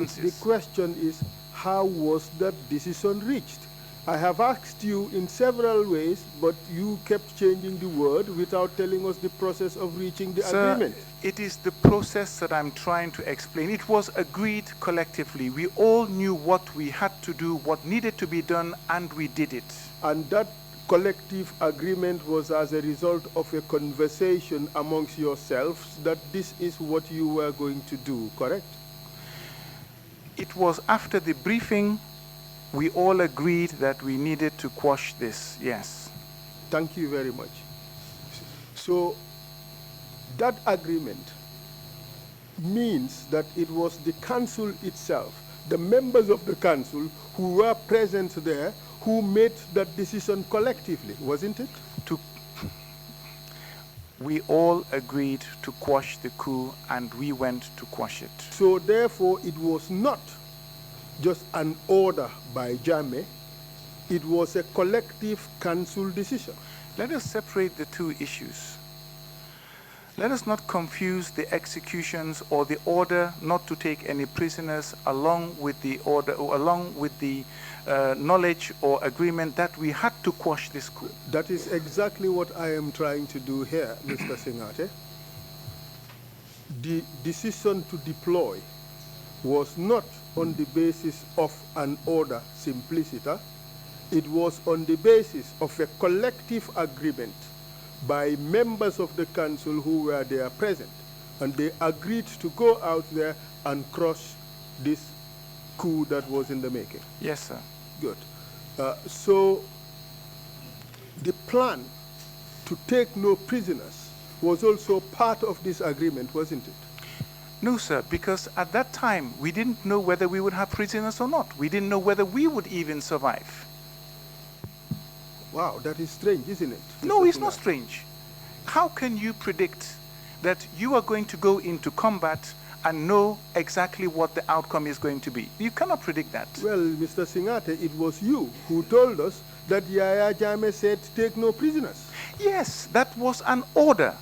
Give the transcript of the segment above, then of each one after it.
The question is, how was that decision reached? I have asked you in several ways, but you kept changing the word without telling us the process of reaching the agreement. It is the process that I'm trying to explain. It was agreed collectively. We all knew what we had to do, what needed to be done, and we did it. And that collective agreement was as a result of a conversation amongst yourselves that this is what you were going to do, correct? It was after the briefing we all agreed that we needed to quash this, yes. Thank you very much. So that agreement means that it was the council itself, the members of the council who were present there, who made that decision collectively, wasn't it? We all agreed to quash the coup, and we went to quash it. So therefore, it was not just an order by Jammeh, it was a collective council decision. Let us separate the two issues. Let us not confuse the executions or the order not to take any prisoners along with the order, or along with the knowledge or agreement that we had to quash this coup. That is exactly what I am trying to do here, Mr. Singhateh. The decision to deploy was not on the basis of an order simpliciter. It was on the basis of a collective agreement by members of the council who were there present, and they agreed to go out there and crush this coup that was in the making. Yes, sir. Good. So the plan to take no prisoners was also part of this agreement, wasn't it? No, sir, because at that time we didn't know whether we would have prisoners or not. We didn't know whether we would even survive. Wow, that is strange, isn't it? No, it's not strange. How can you predict that you are going to go into combat and know exactly what the outcome is going to be? You cannot predict that. Well, Mr. Singhateh, it was you who told us that Yahya Jammeh said take no prisoners. Yes, that was an order.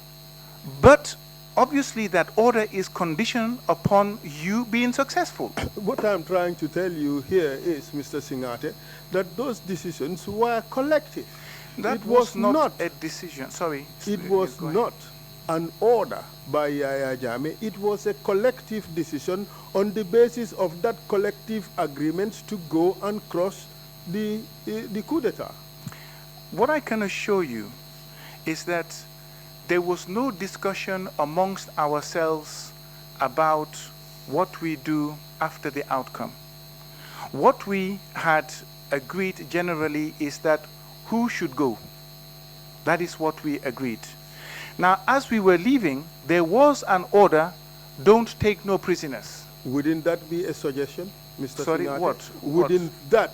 But obviously that order is conditioned upon you being successful. What I'm trying to tell you here is, Mr. Singhateh, that those decisions were collective. That was not a decision. Sorry. It was not an order by Yahya Jammeh. It was a collective decision on the basis of that collective agreement to go and crush the coup d'etat. What I can assure you is that there was no discussion amongst ourselves about what we do after the outcome. What we had agreed generally is that who should go. That is what we agreed. Now, as we were leaving, there was an order, don't take no prisoners. Wouldn't that be a suggestion, Mr. Sorry, Singhateh? what? Wouldn't that,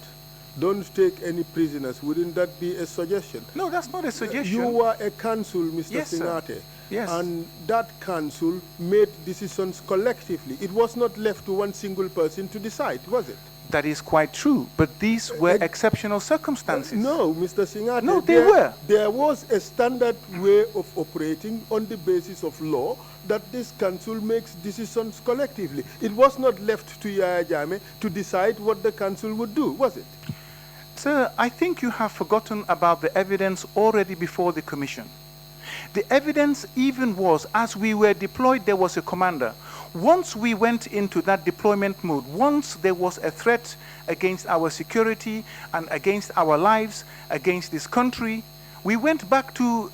don't take any prisoners, wouldn't that be a suggestion? No, that's not a suggestion. You were a council, Mr. Yes, Singhateh. Yes. And that council made decisions collectively. It was not left to one single person to decide, was it? That is quite true, but these were exceptional circumstances. No, Mr. Singhateh. No, they were. There was a standard way of operating on the basis of law that this council makes decisions collectively. It was not left to Yahya Jammeh to decide what the council would do, was it? Sir, I think you have forgotten about the evidence already before the commission. The evidence even was, as we were deployed, there was a commander. Once we went into that deployment mode, once there was a threat against our security and against our lives, against this country, we went back to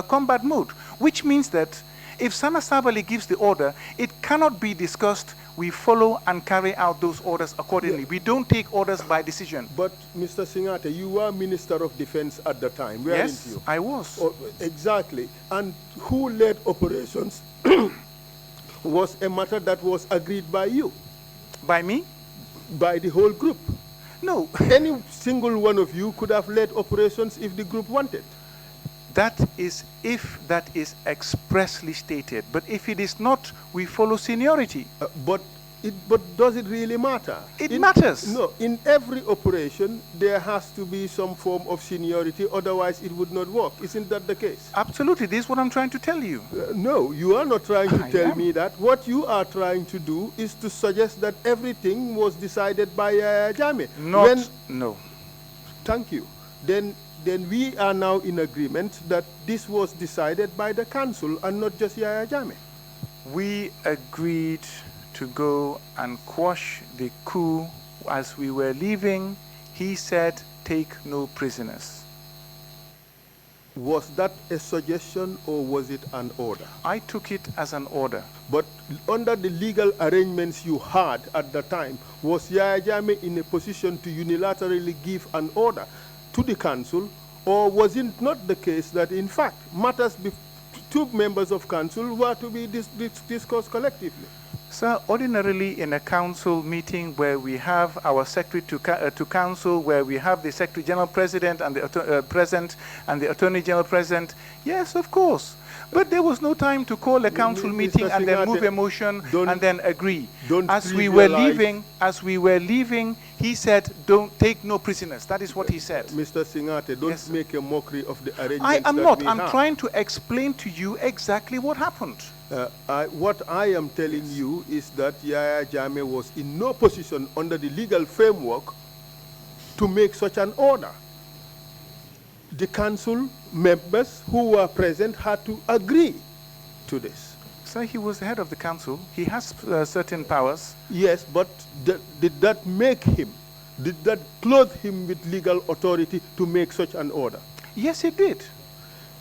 combat mode, which means that if Sana Sabali gives the order, it cannot be discussed. We follow and carry out those orders accordingly. Yeah. We don't take orders by decision. But, Mr. Singhateh, you were Minister of Defense at the time, weren't yes, you? I was. Oh, exactly. And who led operations was a matter that was agreed by you. By me? By the whole group. No. Any single one of you could have led operations if the group wanted. That is if that is expressly stated. But if it is not, we follow seniority. But But does it really matter? It matters. No, in every operation, there has to be some form of seniority, otherwise it would not work. Isn't that the case? Absolutely, this is what I'm trying to tell you. No, you are not trying to I tell am. me that. What you are trying to do is to suggest that everything was decided by Jammeh. No. Thank you. Then we are now in agreement that this was decided by the council and not just Yahya Jammeh. We agreed to go and quash the coup. As we were leaving, he said, take no prisoners. Was that a suggestion or was it an order? I took it as an order. But under the legal arrangements you had at the time, was Yahya Jammeh in a position to unilaterally give an order to the council, or was it not the case that in fact matters two members of council were to be discussed collectively? Sir, ordinarily in a council meeting where we have our secretary to council, where we have the secretary general president and the present and the attorney general present, yes, of course. But there was no time to call a council meeting and then move a motion and then agree. As we were leaving, he said, "Don't take no prisoners." That is what he said. Mr. Singhateh, don't make a mockery of the arrangements. I am not. I'm trying to explain to you exactly what happened. What I am telling you is that Yahya Jammeh was in no position under the legal framework to make such an order. The council members who were present had to agree to this. Sir, he was the head of the council. He has certain powers. Yes, but did that make him, did that clothe him with legal authority to make such an order? Yes, it did.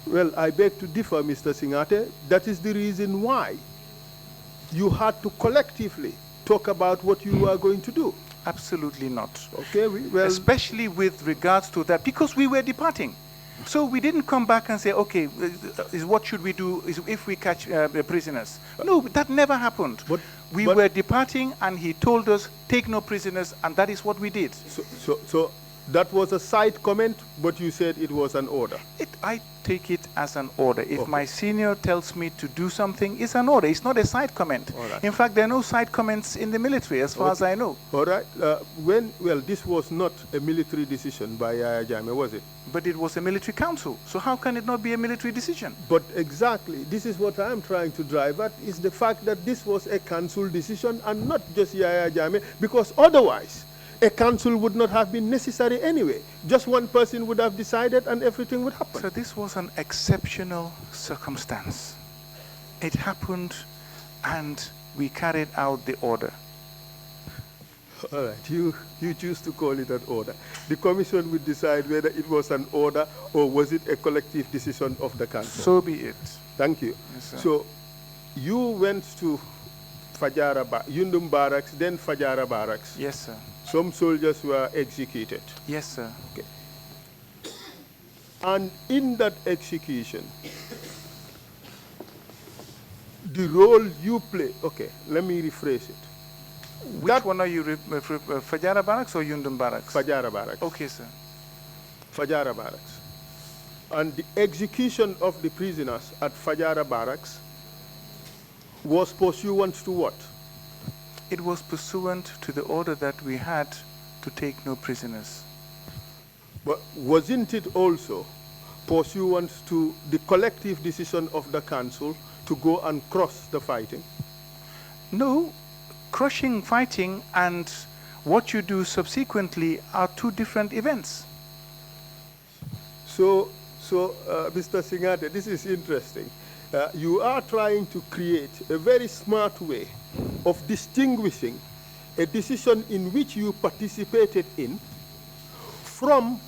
Well, I beg to differ, Mr. Singhateh. That is the reason why you had to collectively talk about what you were going to do. Absolutely not. Okay, well, especially with regards to that, because we were departing. So we didn't come back and say, okay, what should we do if we catch prisoners? No, that never happened. We were departing and he told us, take no prisoners, and that is what we did. So that was a side comment, but you said it was an order. I take it as an order. If my senior tells me to do something, it's an order. It's not a side comment. Right. In fact, there are no side comments in the military, as far as I know. All right. This was not a military decision by Yahya Jammeh, was it? But it was a military council. So how can it not be a military decision? But exactly, this is what I'm trying to drive at, is the fact that this was a council decision and not just Yahya Jammeh, because otherwise, a council would not have been necessary anyway. Just one person would have decided and everything would happen. So this was an exceptional circumstance. It happened and we carried out the order. All right, you choose to call it an order. The commission would decide whether it was an order or was it a collective decision of the council. So be it. Thank you. Yes, sir. So you went to Yundum Barracks, then Fajara Barracks. Yes, sir. Some soldiers were executed. Yes, sir. Okay. And in that execution, the role you play, okay, let me rephrase it. Which one are you, Fajara Barracks or Yundum Barracks? Fajara Barracks. Okay, sir. Fajara Barracks. And the execution of the prisoners at Fajara Barracks was pursuant to what? It was pursuant to the order that we had to take no prisoners. But wasn't it also pursuant to the collective decision of the council to go and cross the fighting? No, crushing fighting and what you do subsequently are two different events. So Mr. Singhateh, this is interesting. You are trying to create a very smart way of distinguishing a decision in which you participated in from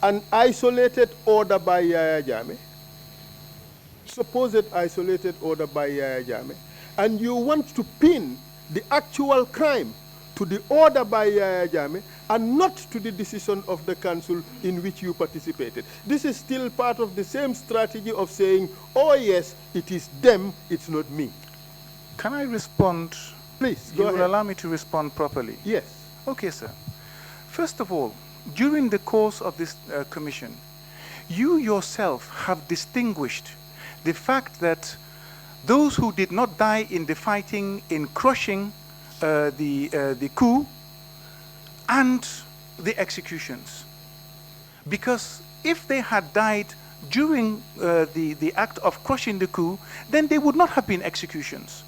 an isolated order by Yahya Jammeh, supposed isolated order by Yahya Jammeh, and you want to pin the actual crime to the order by Yahya Jammeh and not to the decision of the council in which you participated. This is still part of the same strategy of saying, oh yes, it is them, it's not me. Can I respond? Please, go ahead. You will allow me to respond properly? Yes. Okay, sir. First of all, during the course of this commission, you yourself have distinguished the fact that those who did not die in the fighting in crushing the coup and the executions. Because if they had died during the act of crushing the coup, then they would not have been executions.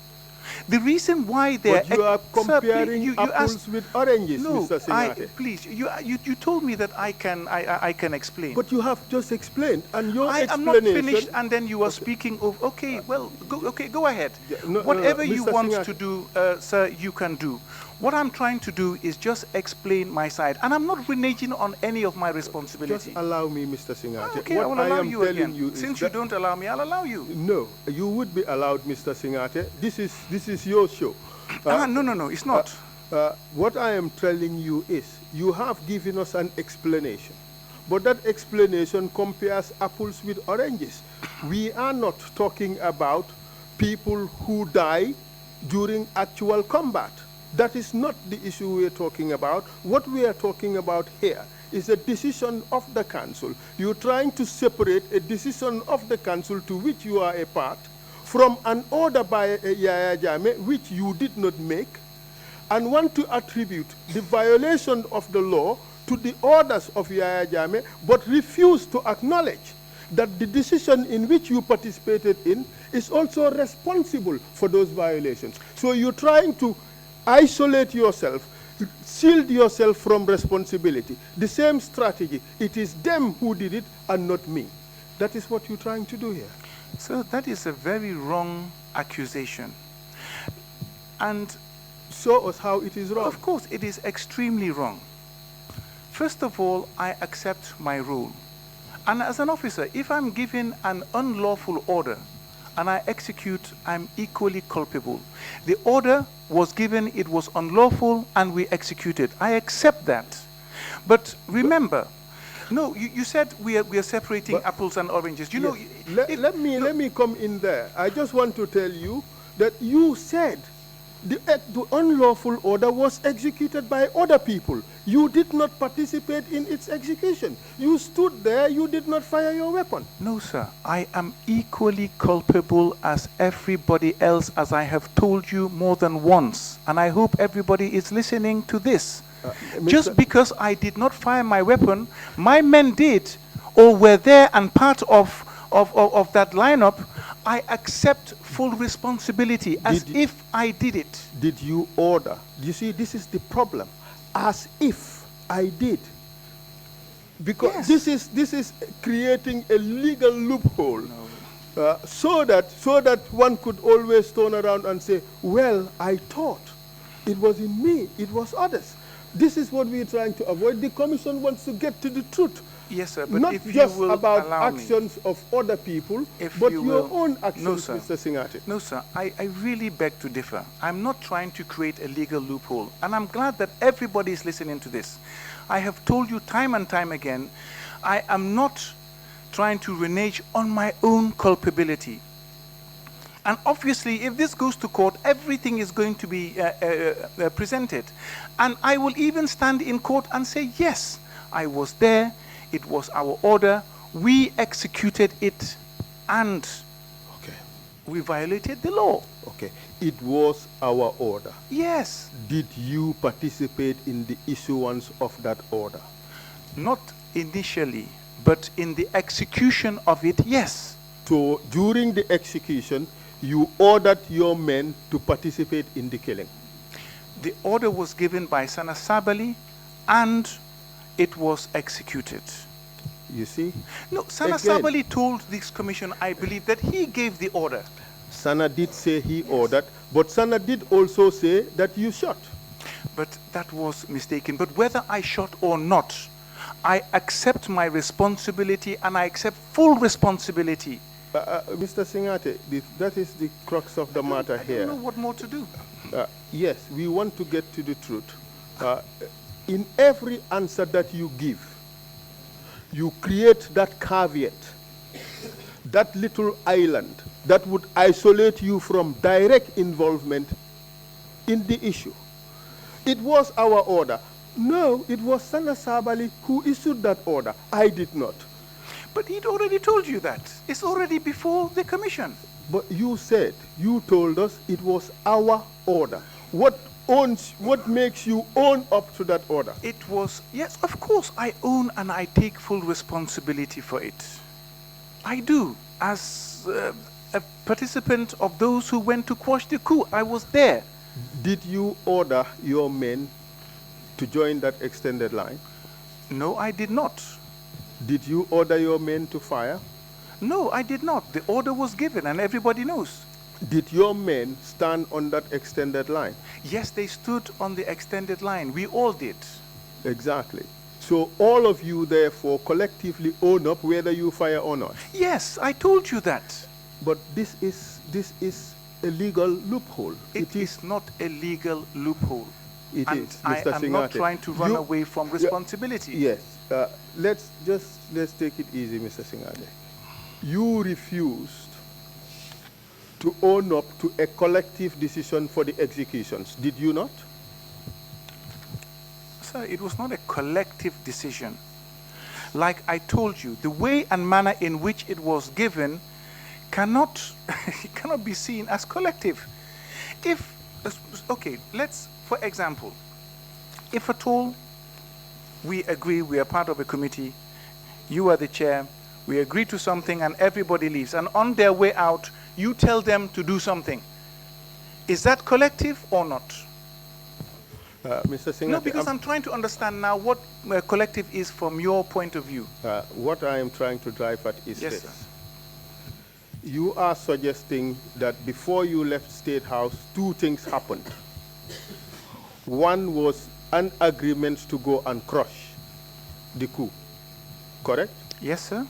The reason why they're... But you are comparing you apples asked, with oranges, no, Mr. Singhateh. please, you told me that I can explain. But you have just explained, and your I am explanation... not finished, and then you are speaking of... Okay, well, go ahead. Yeah, Whatever you Mr. want Singhateh. to do, sir, you can do. What I'm trying to do is just explain my side, and I'm not reneging on any of my responsibility. Just allow me, Mr. Singhateh. Okay, what I will allow am you telling again. you is Since you don't allow me, I'll allow you. No, you would be allowed, Mr. Singhateh. This is your show. No, it's not. What I am telling you is, you have given us an explanation, but that explanation compares apples with oranges. We are not talking about people who die during actual combat. That is not the issue we are talking about. What we are talking about here is a decision of the council. You're trying to separate a decision of the council to which you are a part from an order by Yahya Jammeh which you did not make, and want to attribute the violation of the law to the orders of Yahya Jammeh, but refuse to acknowledge that the decision in which you participated in is also responsible for those violations. So you're trying to isolate yourself, shield yourself from responsibility. The same strategy. It is them who did it and not me. That is what you're trying to do here. So that is a very wrong accusation. And show us how it is wrong. Of course, it is extremely wrong. First of all, I accept my role. And as an officer, if I'm given an unlawful order and I execute, I'm equally culpable. The order was given, it was unlawful, and we executed. I accept that. But remember, no, you said we are separating apples and oranges. You yes. know, let me come in there. I just want to tell you that you said the unlawful order was executed by other people. You did not participate in its execution. You stood there, you did not fire your weapon. No, sir. I am equally culpable as everybody else, as I have told you more than once. And I hope everybody is listening to this. Just because I did not fire my weapon, my men did, or were there and part of that lineup, I accept full responsibility as if I did it. Did you order? You see, this is the problem. As if I did. Because yes. this is creating a legal loophole. No. So that one could always turn around and say, well, I thought it wasn't me, it was others. This is what we're trying to avoid. The commission wants to get to the truth. Yes, sir, but not if just you will about allow actions me, of other people, but your own actions, no, sir. Mr. Singhateh. No, sir, I really beg to differ. I'm not trying to create a legal loophole, and I'm glad that everybody is listening to this. I have told you time and time again, I am not trying to renege on my own culpability. And obviously, if this goes to court, everything is going to be presented. And I will even stand in court and say, yes, I was there, it was our order, we executed it, and we violated the law. Okay, it was our order. Yes. Did you participate in the issuance of that order? Not initially, but in the execution of it, yes. So during the execution, you ordered your men to participate in the killing? The order was given by Sana Sabali, and it was executed. You see? No, Sana Sabali told this commission, I believe, that he gave the order. Sana did say he ordered, but Sana did also say that you shot. But that was mistaken. But whether I shot or not, I accept my responsibility, and I accept full responsibility. Mr. Singhateh, that is the crux of the matter here. I don't know what more to do. Yes, we want to get to the truth. In every answer that you give, you create that caveat, that little island that would isolate you from direct involvement in the issue. It was our order. No, it was Sana Sabali who issued that order. I did not. But he'd already told you that. It's already before the commission. But you said, you told us it was our order. What what makes you own up to that order? It was, yes, of course, I own and I take full responsibility for it. I do. As a participant of those who went to quash the coup, I was there. Did you order your men to join that extended line? No, I did not. Did you order your men to fire? No, I did not. The order was given and everybody knows. Did your men stand on that extended line? Yes, they stood on the extended line. We all did. Exactly. So all of you, therefore, collectively own up whether you fire or not? Yes, I told you that. But this is a legal loophole. It is not a legal loophole. It and is, I Mr. am Singhateh. not trying to run away from responsibility. Yes. Let's take it easy, Mr. Singhateh. You refused to own up to a collective decision for the executions, did you not? Sir, it was not a collective decision. Like I told you, the way and manner in which it was given cannot be seen as collective. If, okay, let's, for example, if at all we agree, we are part of a committee, you are the chair, we agree to something and everybody leaves, and on their way out, you tell them to do something. Is that collective or not? Mr. Singhateh, no, because I'm trying to understand now what collective is from your point of view. What I am trying to drive at is yes, this. Sir. You are suggesting that before you left State House, two things happened. One was an agreement to go and crush the coup, correct? Yes, sir.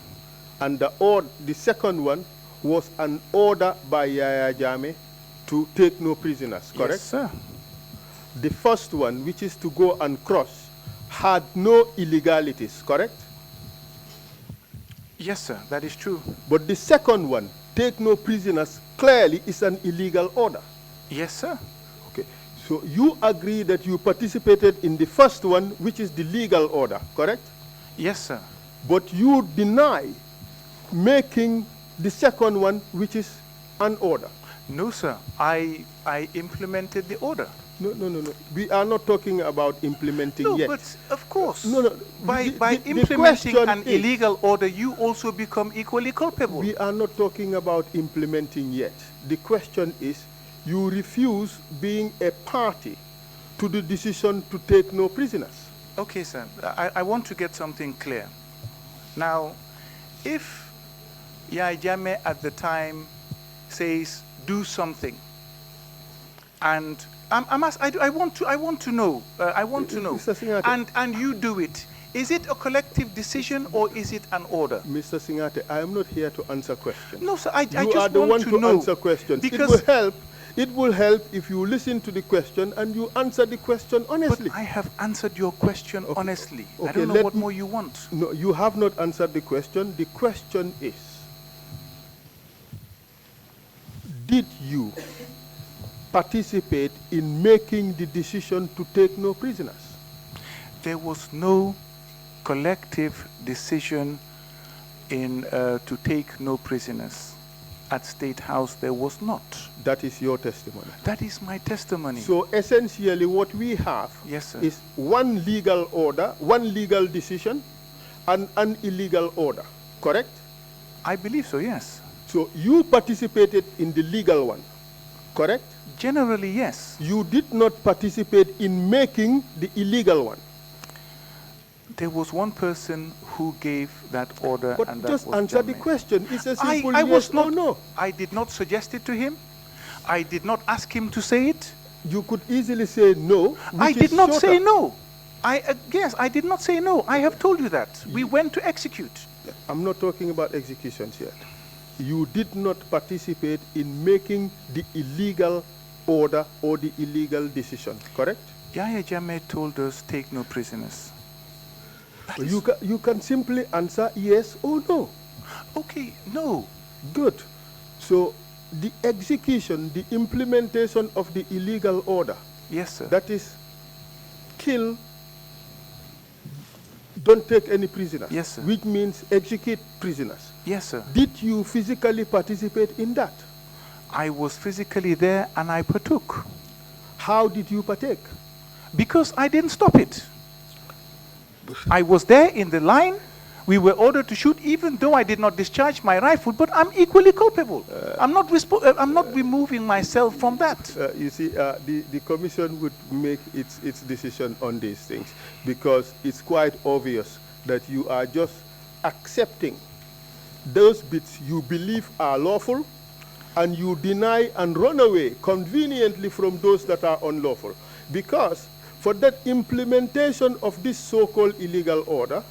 And the second one was an order by Yahya Jammeh to take no prisoners, correct? Yes, sir. The first one, which is to go and crush, had no illegalities, correct? Yes, sir, that is true. But the second one, take no prisoners, clearly is an illegal order. Yes, sir. Okay, so you agree that you participated in the first one, which is the legal order, correct? Yes, sir. But you deny making the second one, which is an order. No, sir. I implemented the order. No. We are not talking about implementing yet. No, but of course. No. By implementing an illegal order, you also become equally culpable. We are not talking about implementing yet. The question is, you refuse being a party to the decision to take no prisoners. Okay, sir. I want to get something clear. Now, if Yahya Jammeh at the time says, do something, and I want to know, and you do it, is it a collective decision or is it an order? Mr. Singhateh, I am not here to answer questions. No, sir, I just want to know. You are the one to answer questions. It will help if you listen to the question and you answer the question honestly. But I have answered your question honestly. Okay, I don't know what more you want. No, you have not answered the question. The question is, did you participate in making the decision to take no prisoners? There was no collective decision to take no prisoners. At State House, there was not. That is your testimony. That is my testimony. So essentially what we have is one legal order, one legal decision, and an illegal order, correct? I believe so, yes. So you participated in the legal one, correct? Generally, yes. You did not participate in making the illegal one. There was one person who gave that order, but and that just was answer Jammeh. the question. It's a simple I yes was not, or no. I did not suggest it to him. I did not ask him to say it. You could easily say no. I did not say no. Yes, I did not say no. I have told you that. We went to execute. I'm not talking about executions yet. You did not participate in making the illegal order or the illegal decision, correct? Yahya Jammeh told us take no prisoners. You can simply answer yes or no. Okay, no. Good. So the execution, the implementation of the illegal order. Yes, sir. That is kill, don't take any prisoners. Yes, sir. Which means execute prisoners. Yes, sir. Did you physically participate in that? I was physically there and I partook. How did you partake? Because I didn't stop it. I was there in the line. We were ordered to shoot, even though I did not discharge my rifle, but I'm equally culpable. I'm not removing myself from that. You see, the commission would make its decision on these things because it's quite obvious that you are just accepting those bits you believe are lawful and you deny and run away conveniently from those that are unlawful. Because for that implementation of this so-called illegal order,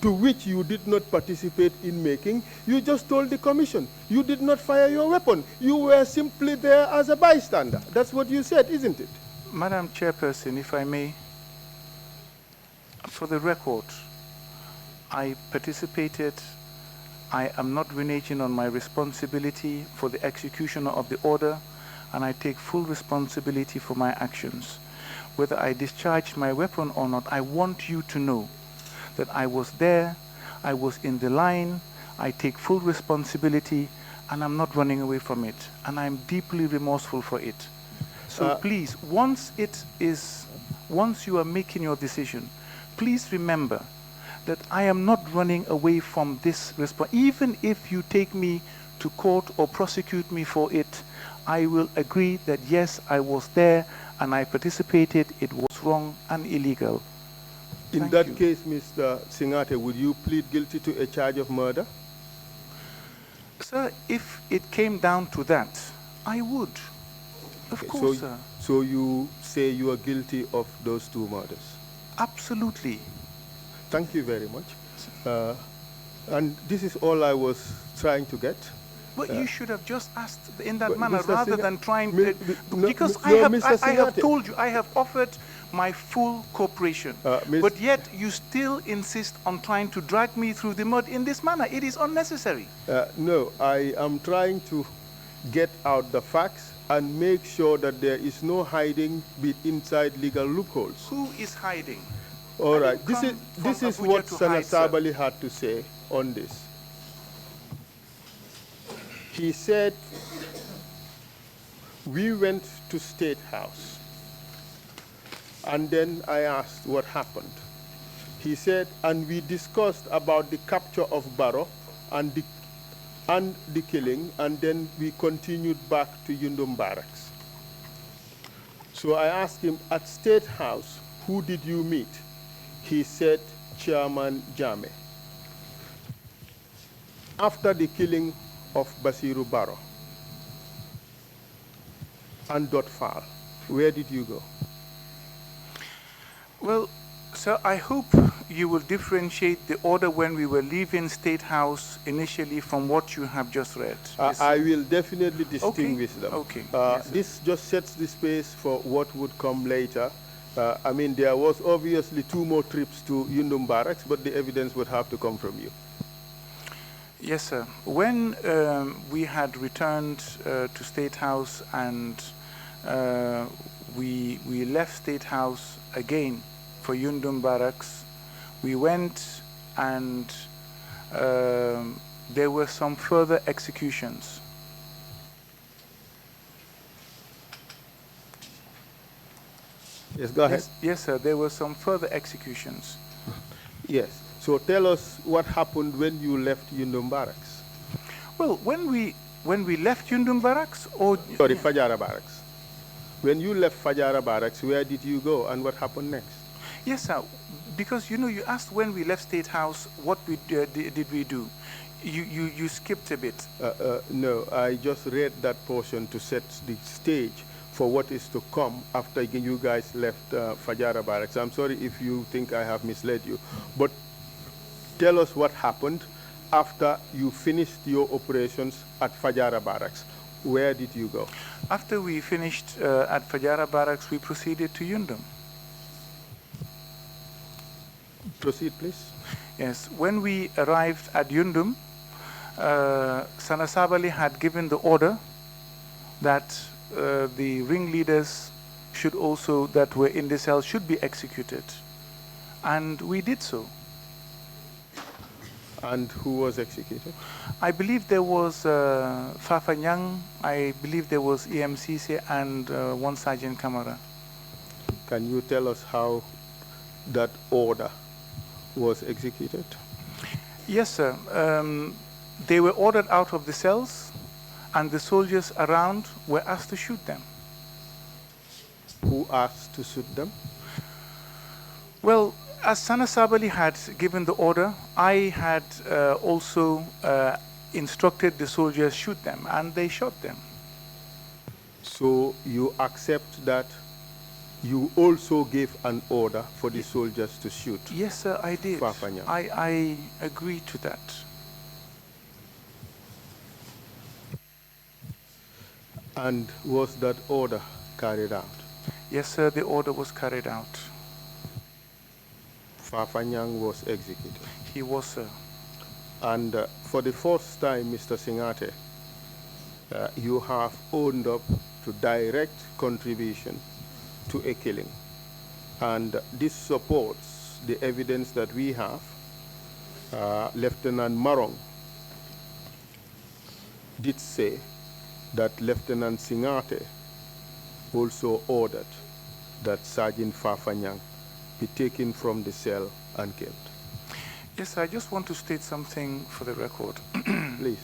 to which you did not participate in making, you just told the commission. You did not fire your weapon. You were simply there as a bystander. That's what you said, isn't it? Madam Chairperson, if I may, for the record, I participated. I am not reneging on my responsibility for the execution of the order, and I take full responsibility for my actions. Whether I discharged my weapon or not, I want you to know that I was there, I was in the line, I take full responsibility, and I'm not running away from it. And I'm deeply remorseful for it. So please, once you are making your decision, please remember that I am not running away from this response. Even if you take me to court or prosecute me for it, I will agree that yes, I was there and I participated, it was wrong and illegal. In that case, Mr. Singhateh, would you plead guilty to a charge of murder? Sir, if it came down to that, I would. Of course, sir. So you say you are guilty of those two murders? Absolutely. Thank you very much. And this is all I was trying to get. But you should have just asked in that manner Mr. rather Singer, than trying because I have told you, I have offered my full cooperation. But yet you still insist on trying to drag me through the mud in this manner. It is unnecessary. No, I am trying to get out the facts and make sure that there is no hiding inside legal loopholes. Who is hiding? All right. This is what Senator Sabali had to say on this. He said, we went to State House, and then I asked what happened. He said, and we discussed about the capture of Barrow and the killing, and then we continued back to Yundum Barracks. So I asked him, at State House, who did you meet? He said, Chairman Jame. After the killing of Basiru Barrow and Dotfal, where did you go? Well, sir, I hope you will differentiate the order when we were leaving State House initially from what you have just read. I will definitely distinguish them. Okay. This just sets the space for what would come later. I mean, there was obviously 2 more trips to Yundum Barracks, but the evidence would have to come from you. Yes, sir. When we had returned to State House and we left State House again for Yundum Barracks, we went and there were some further executions. Yes, go ahead. Yes, sir. There were some further executions. Yes. So tell us what happened when you left Yundum Barracks. Well, when we left Yundum Barracks, or sorry, Fajara Barracks. When you left Fajara Barracks, where did you go and what happened next? Yes, sir. Because you asked when we left State House, what did we do? You skipped a bit. No, I just read that portion to set the stage for what is to come after you guys left Fajara Barracks. I'm sorry if you think I have misled you, but tell us what happened after you finished your operations at Fajara Barracks. Where did you go? After we finished at Fajara Barracks, we proceeded to Yundum. Proceed, please. Yes. When we arrived at Yundum, Sana Sabali had given the order that the ringleaders should also, that were in the cell, should be executed. And we did so. And who was executed? I believe there was Fafa Nyang, I believe there was EMCC, and one Sergeant Kamara. Can you tell us how that order was executed? Yes, sir. They were ordered out of the cells, and the soldiers around were asked to shoot them. Who asked to shoot them? Well, as Sana Sabali had given the order, I had also instructed the soldiers shoot them, and they shot them. So you accept that you also gave an order for the soldiers to shoot? Yes, sir, I did. Fafanya. I agree to that. And was that order carried out? Yes, sir, the order was carried out. Fafanyang was executed. He was, sir. And for the first time, Mr. Singhateh, you have owned up to direct contribution to a killing. And this supports the evidence that we have. Lieutenant Marong did say that Lieutenant Singhateh also ordered that Sergeant Fafanyang be taken from the cell and killed. Yes, I just want to state something for the record. Please.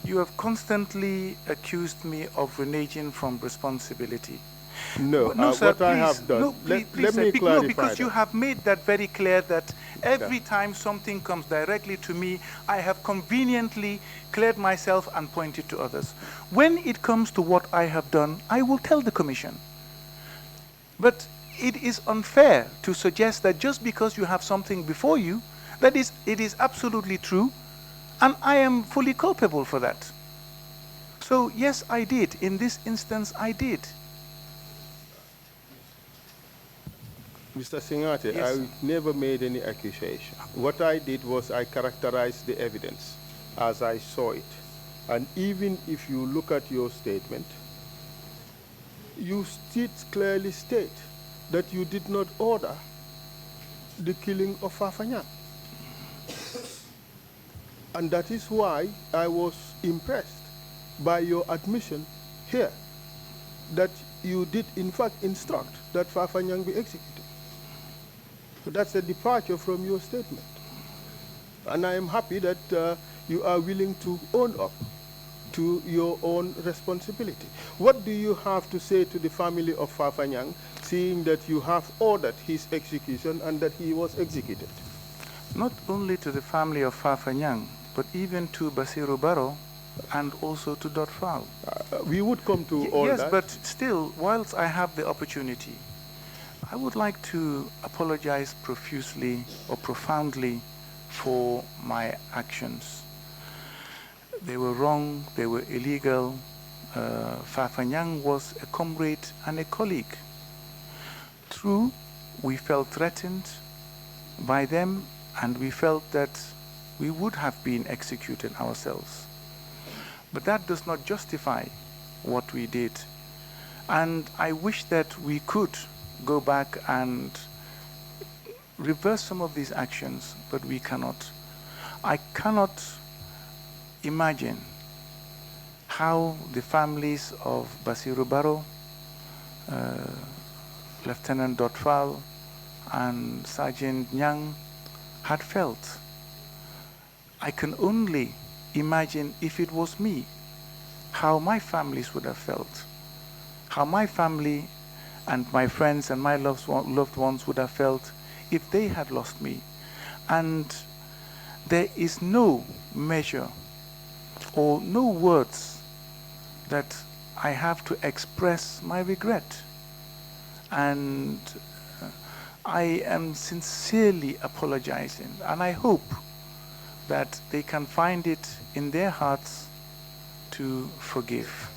You have constantly accused me of reneging from responsibility. No, no, sir, what please, I have done, no, please, let sir, me clarify no, because that. you have made that very clear that every time something comes directly to me, I have conveniently cleared myself and pointed to others. When it comes to what I have done, I will tell the Commission. But it is unfair to suggest that just because you have something before you, that it is absolutely true, and I am fully culpable for that. So yes, I did. In this instance, I did. Mr. Singhateh, Yes, I never made any accusation. What I did was I characterized the evidence as I saw it. And even if you look at your statement, you clearly state that you did not order the killing of Fafanyang. And that is why I was impressed by your admission here that you did in fact instruct that Fafanyang be executed. So that's a departure from your statement. And I am happy that you are willing to own up to your own responsibility. What do you have to say to the family of Fafanyang, seeing that you have ordered his execution and that he was executed? Not only to the family of Fafanyang, but even to Basiru Barrow and also to Dotfal. We would come to all yes, that. but still, whilst I have the opportunity, I would like to apologize profusely or profoundly for my actions. They were wrong, they were illegal. Fafanyang was a comrade and a colleague. True, we felt threatened by them, and we felt that we would have been executed ourselves. But that does not justify what we did. And I wish that we could go back and reverse some of these actions, but we cannot. I cannot imagine how the families of Basiru Barrow, Lieutenant Dotfal, and Sergeant Nyang had felt. I can only imagine if it was me, how my families would have felt, how my family and my friends and my loved ones would have felt if they had lost me. And there is no measure or no words that I have to express my regret. And I am sincerely apologizing, and I hope that they can find it in their hearts to forgive.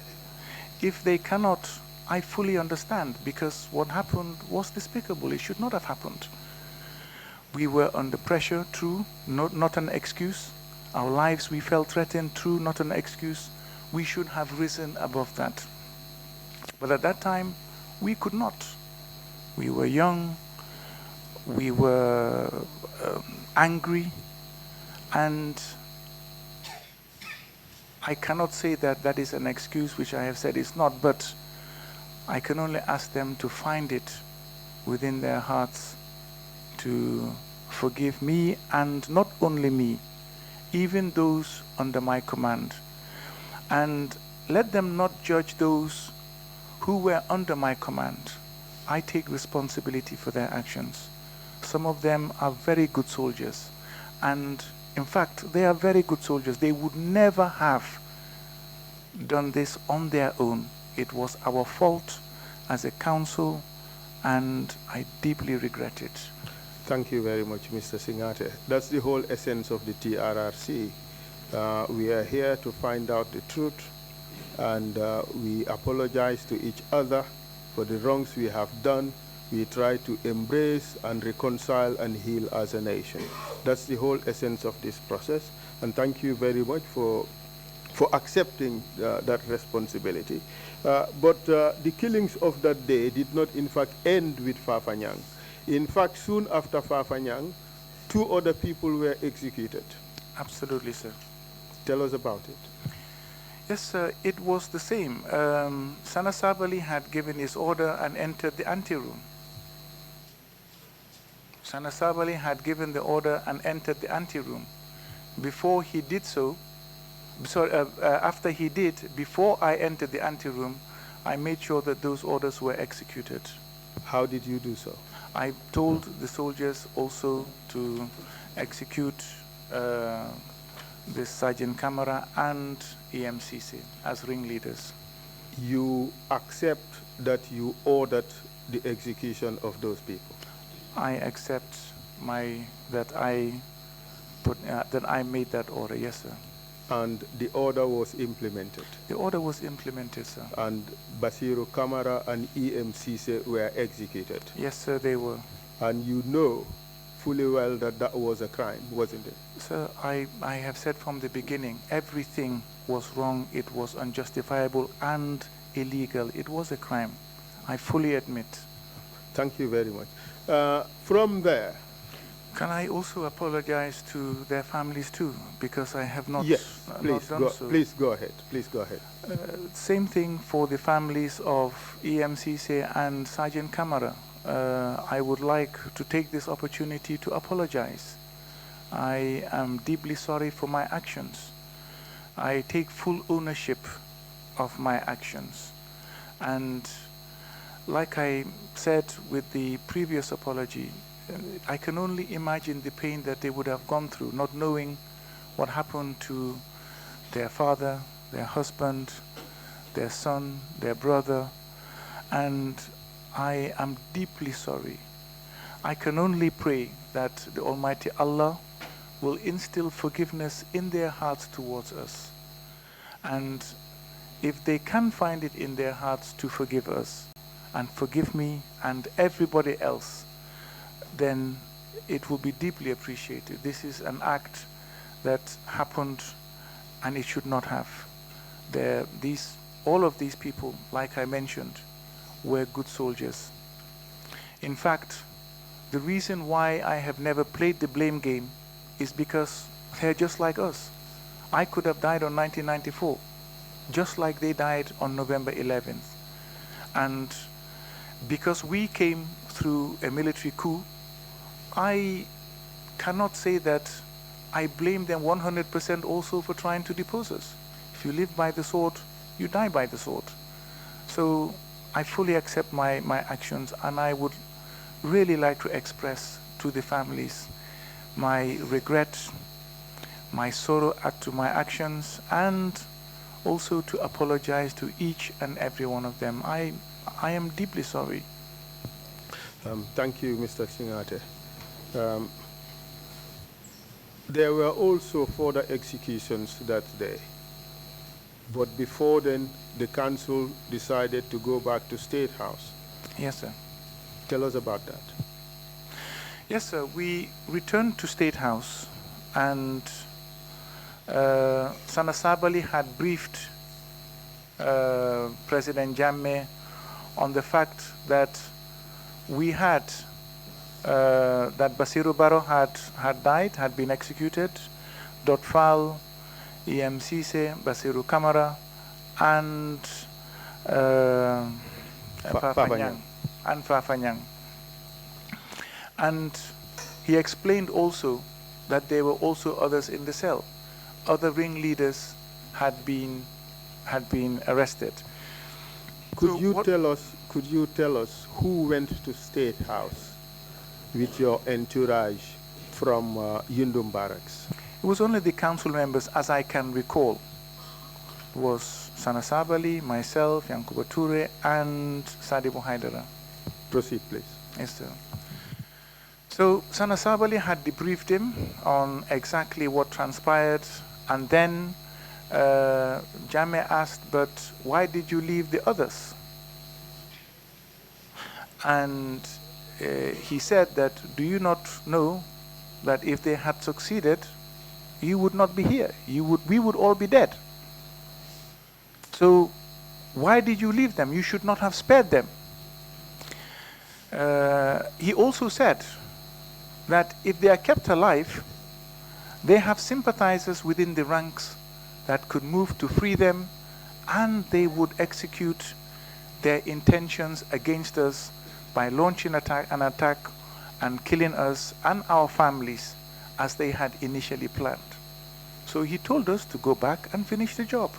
If they cannot, I fully understand, because what happened was despicable. It should not have happened. We were under pressure, true, not an excuse. Our lives, we felt threatened, true, not an excuse. We should have risen above that. But at that time, we could not. We were young, we were angry, And I cannot say that that is an excuse, which I have said it's not, but I can only ask them to find it within their hearts to forgive me, and not only me, even those under my command. And let them not judge those who were under my command. I take responsibility for their actions. Some of them are very good soldiers, and in fact, they are very good soldiers. They would never have done this on their own. It was our fault as a council, and I deeply regret it. Thank you very much, Mr. Singhateh. That's the whole essence of the TRRC. We are here to find out the truth, and we apologize to each other for the wrongs we have done. We try to embrace and reconcile and heal as a nation. That's the whole essence of this process. And thank you very much for accepting that responsibility. But the killings of that day did not, in fact, end with Fafanyang. In fact, soon after Fafanyang, 2 other people were executed. Absolutely, sir. Tell us about it. Yes, sir, it was the same. Sana Sabali had given his order and entered the anteroom. Sana Sabali had given the order and entered the anteroom. Before he did so, after he did, before I entered the anteroom, I made sure that those orders were executed. How did you do so? I told the soldiers also to execute the Sergeant Camara and EMCC as ringleaders. You accept that you ordered the execution of those people? I accept that I made that order, yes, sir. And the order was implemented? The order was implemented, sir. And Basiru Kamara and EMCC were executed? Yes, sir, they were. And you know fully well that that was a crime, wasn't it? Sir, I have said from the beginning, everything was wrong, it was unjustifiable and illegal. It was a crime. I fully admit. Thank you very much. From there, can I also apologize to their families too, because I have not, yes, please, not done so. Please go ahead. Please go ahead. Same thing for the families of EMCC and Sergeant Camara. I would like to take this opportunity to apologize. I am deeply sorry for my actions. I take full ownership of my actions. And like I said with the previous apology, I can only imagine the pain that they would have gone through, not knowing what happened to their father, their husband, their son, their brother, and I am deeply sorry. I can only pray that the Almighty Allah will instill forgiveness in their hearts towards us. And if they can find it in their hearts to forgive us and forgive me and everybody else, then it will be deeply appreciated. This is an act that happened and it should not have. All of these people, like I mentioned, were good soldiers. In fact, the reason why I have never played the blame game is because they're just like us. I could have died on 1994, just like they died on November 11th. And because we came through a military coup, I cannot say that I blame them 100% also for trying to depose us. If you live by the sword, you die by the sword. So I fully accept my actions, and I would really like to express to the families my regret, my sorrow to my actions, and also to apologize to each and every one of them. I am deeply sorry. Thank you, Mr. Singhateh. There were also further executions that day. But before then, the council decided to go back to State House. Yes, sir. Tell us about that. Yes, sir. We returned to State House, and Sana Sabali had briefed President Jammeh on the fact that we had, that Basiru Barrow had died, had been executed, Dotfal, EMCC, Basiru Kamara, and Fafanyang. Fafanyang. And he explained also that there were also others in the cell. Other ringleaders had been arrested. Could you tell us who went to State House with your entourage from Yundum Barracks? It was only the council members, as I can recall. It was Sana Sabali, myself, Yankuba Toure, and Sadibu Haidara. Proceed, please. Yes, sir. So Sana Sabali had debriefed him on exactly what transpired, and then Jammeh asked, but why did you leave the others? And he said that, do you not know that if they had succeeded, you would not be here. We would all be dead. So why did you leave them? You should not have spared them. He also said that if they are kept alive, they have sympathizers within the ranks that could move to free them, and they would execute their intentions against us by launching an attack and killing us and our families as they had initially planned. So he told us to go back and finish the job.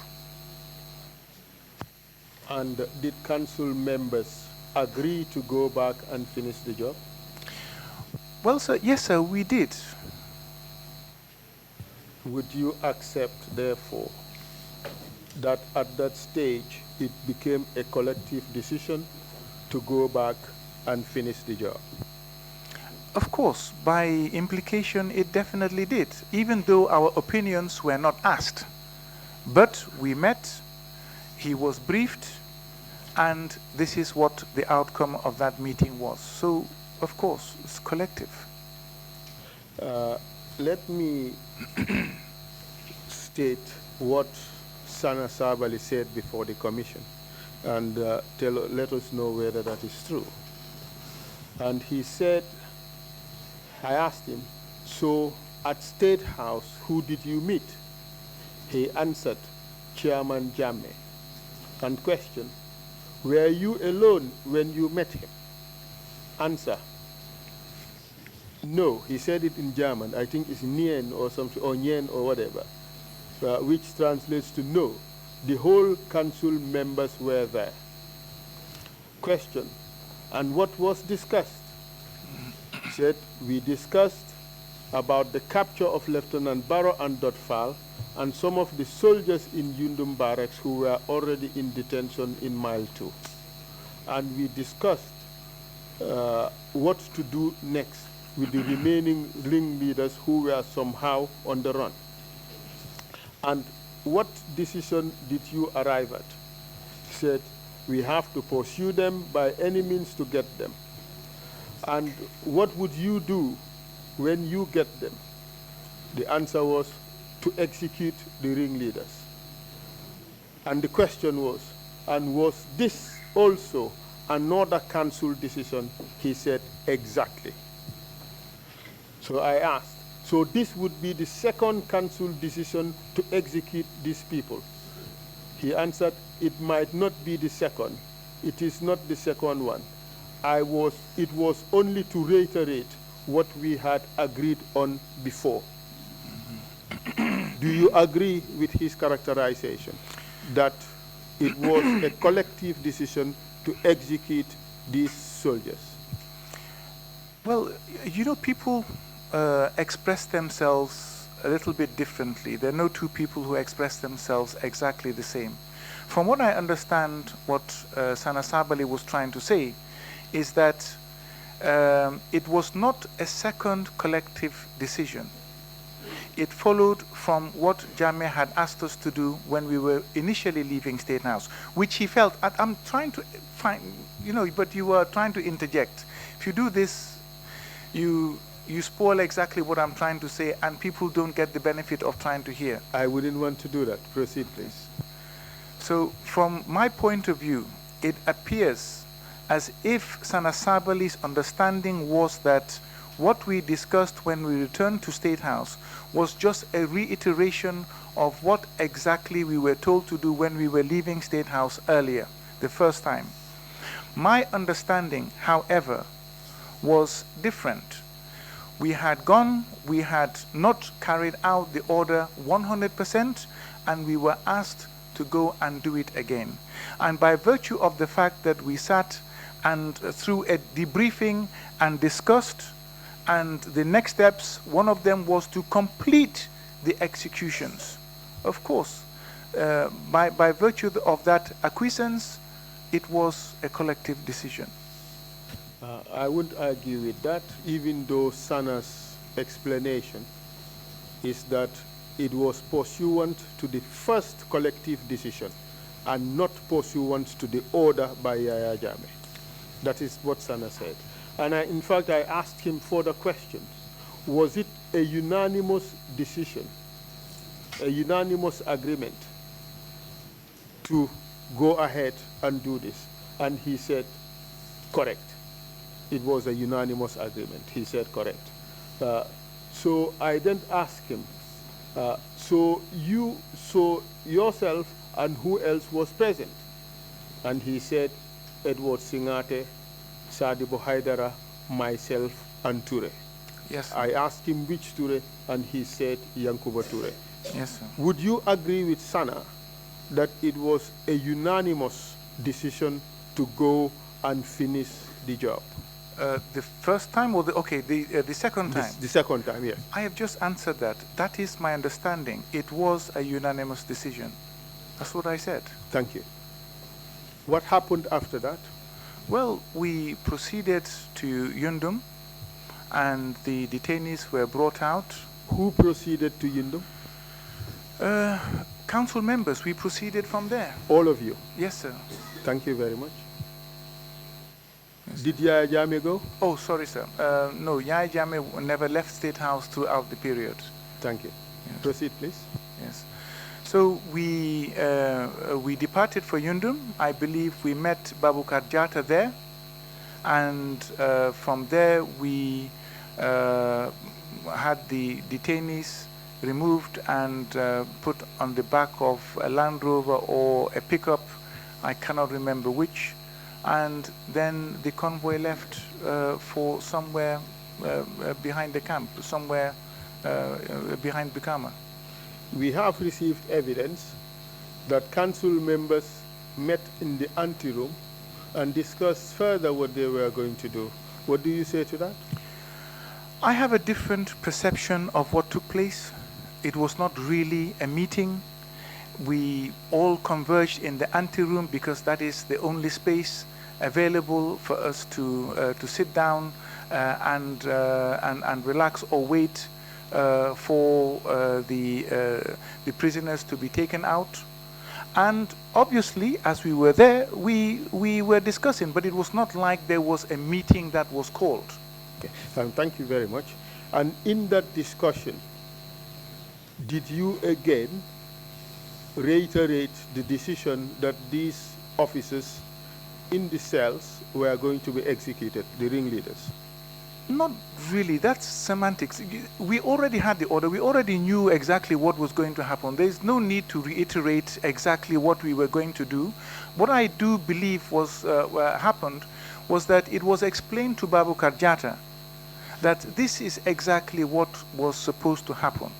And did council members agree to go back and finish the job? Well, sir, yes, sir, we did. Would you accept, therefore, that at that stage it became a collective decision to go back and finish the job? Of course, by implication, it definitely did, even though our opinions were not asked. But we met, he was briefed, and this is what the outcome of that meeting was. So, of course, it's collective. Let me state what Sana Sabali said before the commission, and let us know whether that is true. And he said, I asked him, so at State House, who did you meet? He answered, Chairman Jammeh. And question, were you alone when you met him? Answer, no. He said it in German. I think it's Nien or something, or Nien or whatever, which translates to no. The whole council members were there. Question, and what was discussed? He said, we discussed about the capture of Lieutenant Barrow and Dotfal and some of the soldiers in Yundum Barracks who were already in detention in Mile 2. And we discussed what to do next with the remaining ringleaders who were somehow on the run. And what decision did you arrive at? He said, we have to pursue them by any means to get them. And what would you do when you get them? The answer was to execute the ringleaders. And the question was, and was this also another council decision? He said, exactly. So I asked, so this would be the second council decision to execute these people? He answered, it might not be the second. It is not the second one. It was only to reiterate what we had agreed on before. Do you agree with his characterization that it was a collective decision to execute these soldiers? Well, you know, people express themselves a little bit differently. There are no two people who express themselves exactly the same. From what I understand, what Sana Sabali was trying to say is that it was not a second collective decision. It followed from what Jammeh had asked us to do when we were initially leaving State House, which he felt, I'm trying to find, you know, but you were trying to interject. If you do this, you spoil exactly what I'm trying to say, and people don't get the benefit of trying to hear. I wouldn't want to do that. Proceed, please. So from my point of view, it appears as if Sana Sabali's understanding was that what we discussed when we returned to State House was just a reiteration of what exactly we were told to do when we were leaving State House earlier, the first time. My understanding, however, was different. We had gone, we had not carried out the order 100%, and we were asked to go and do it again. And by virtue of the fact that we sat and through a debriefing and discussed, and the next steps, one of them was to complete the executions. Of course, by virtue of that acquiescence, it was a collective decision. I would argue with that, even though Sana's explanation is that it was pursuant to the first collective decision and not pursuant to the order by Yahya Jammeh. That is what Sana said. And in fact, I asked him further questions. Was it a unanimous decision, a unanimous agreement to go ahead and do this? And he said, correct. It was a unanimous agreement. He said, correct. So I then asked him, so yourself and who else was present? And he said, Edward Singhateh, Sadibou Haidara, myself, and Trrc. Yes, sir. I asked him which Trrc, and he said Yankuba Trrc. Yes, sir. Would you agree with Sana that it was a unanimous decision to go and finish the job? The first time or the second time? The second time, yes. I have just answered that. That is my understanding. It was a unanimous decision. That's what I said. Thank you. What happened after that? Well, we proceeded to Yundum, and the detainees were brought out. Who proceeded to Yundum? Council members, we proceeded from there. All of you? Yes, sir. Thank you very much. Yes. Did Yahya Jammeh go? Oh, sorry, sir. No, Yahya Jammeh never left State House throughout the period. Thank you. Yes. Proceed, please. Yes. So we departed for Yundum. I believe we met Babukar Jatta there, and from there we had the detainees removed and put on the back of a Land Rover or a pickup, I cannot remember which, and then the convoy left for somewhere behind the camp, somewhere behind Bikama. We have received evidence that council members met in the anteroom and discussed further what they were going to do. What do you say to that? I have a different perception of what took place. It was not really a meeting. We all converged in the anteroom because that is the only space available for us to sit down and relax or wait for the prisoners to be taken out. And obviously, as we were there, we were discussing, but it was not like there was a meeting that was called. Okay. Thank you very much. And in that discussion, did you again reiterate the decision that these officers in the cells were going to be executed, the ringleaders? Not really. That's semantics. We already had the order. We already knew exactly what was going to happen. There's no need to reiterate exactly what we were going to do. What I do believe was happened was that it was explained to Babukar Jatta that this is exactly what was supposed to happen.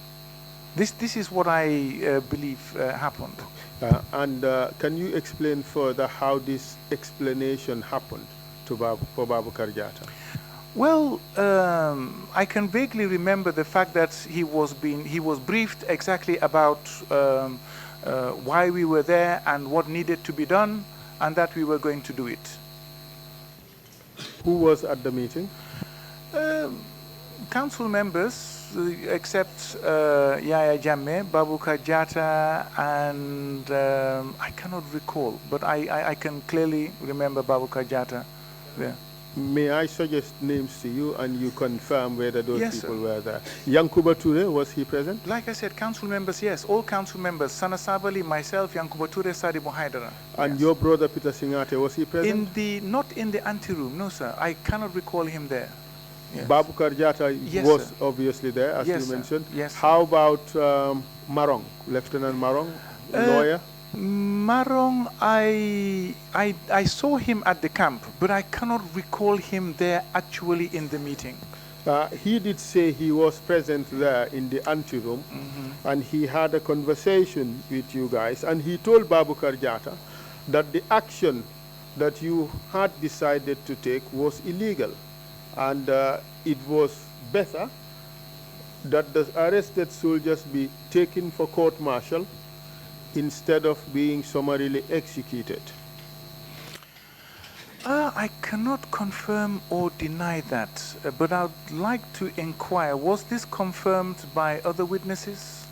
This is what I believe happened. Can you explain further how this explanation happened for Babukar Jatta? Well, I can vaguely remember the fact that he was briefed exactly about why we were there and what needed to be done, and that we were going to do it. Who was at the meeting? Council members, except Yahya Jammeh, Babukar Jatta, and I cannot recall, but I can clearly remember Babukar Jatta there. May I suggest names to you and you confirm whether those people sir. were there? Yankuba Trrc, was he present? Like I said, council members, yes, all council members, Sana Sabali, myself, Yankuba Trrc, Sadibou Haidara. And yes. your brother Peter Singhateh, was he present? Not in the anteroom, no sir, I cannot recall him there. Yes. Babukar Jata Yes, was sir. obviously there, as Yes, you sir. mentioned. Yes, sir. How about Marong, Lieutenant Marong, lawyer? Marong, I saw him at the camp, but I cannot recall him there actually in the meeting. He did say he was present there in the anteroom, and he had a conversation with you guys, and he told Babukar Jata that the action that you had decided to take was illegal, and it was better that the arrested soldiers be taken for court-martial instead of being summarily executed. I cannot confirm or deny that, but I'd like to inquire, was this confirmed by other witnesses?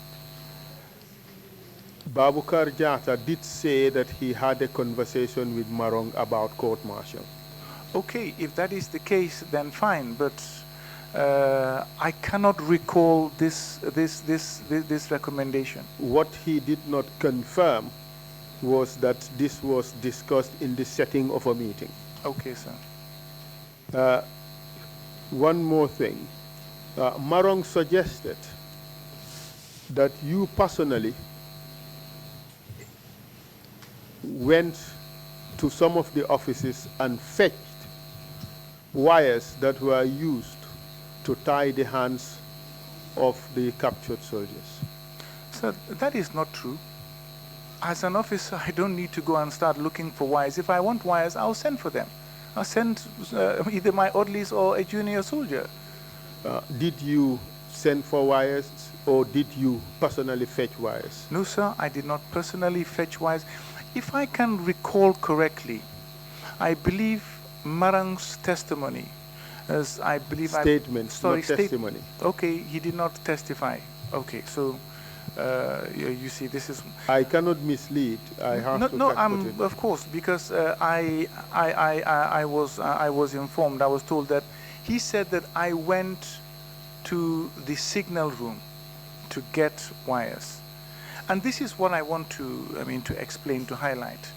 Babukar Jata did say that he had a conversation with Marong about court-martial. Okay, if that is the case, then fine, but I cannot recall this recommendation. What he did not confirm was that this was discussed in the setting of a meeting. Okay, sir. One more thing. Marong suggested that you personally went to some of the offices and fetched wires that were used to tie the hands of the captured soldiers. Sir, that is not true. As an officer, I don't need to go and start looking for wires. If I want wires, I'll send for them. I'll send either my orderlies or a junior soldier. Did you send for wires, or did you personally fetch wires? No, sir, I did not personally fetch wires. If I can recall correctly, I believe Marang's testimony, as I believe... Statement, not testimony. Okay, he did not testify. Okay, so... you see, this is... I cannot mislead. I have to... No, of course, because I was informed. I was told that he said that I went to the signal room to get wires, and this is what I want to, to explain, to highlight.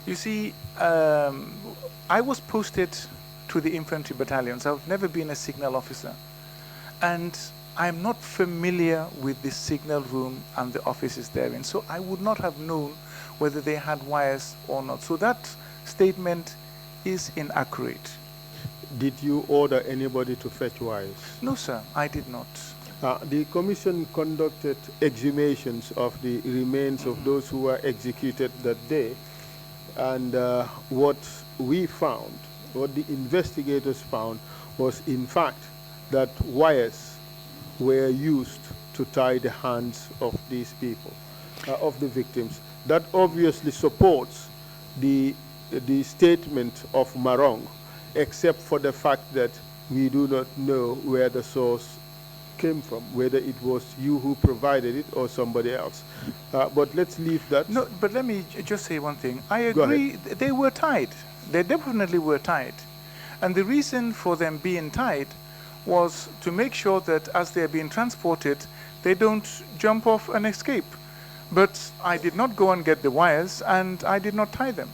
You see, I was posted to the infantry battalions. I've never been a signal officer, and I'm not familiar with the signal room and the offices therein, so I would not have known whether they had wires or not. So that statement is inaccurate. Did you order anybody to fetch wires? No, sir, I did not. The commission conducted exhumations of the remains of those who were executed that day, and what we found, what the investigators found, was in fact that wires were used to tie the hands of these people, of the victims. That obviously supports the statement of Marong, except for the fact that we do not know where the source came from, whether it was you who provided it or somebody else. But let's leave that. No, but let me just say one thing. I agree, they were tied. They definitely were tied. And the reason for them being tied was to make sure that as they're being transported, they don't jump off and escape. But I did not go and get the wires, and I did not tie them.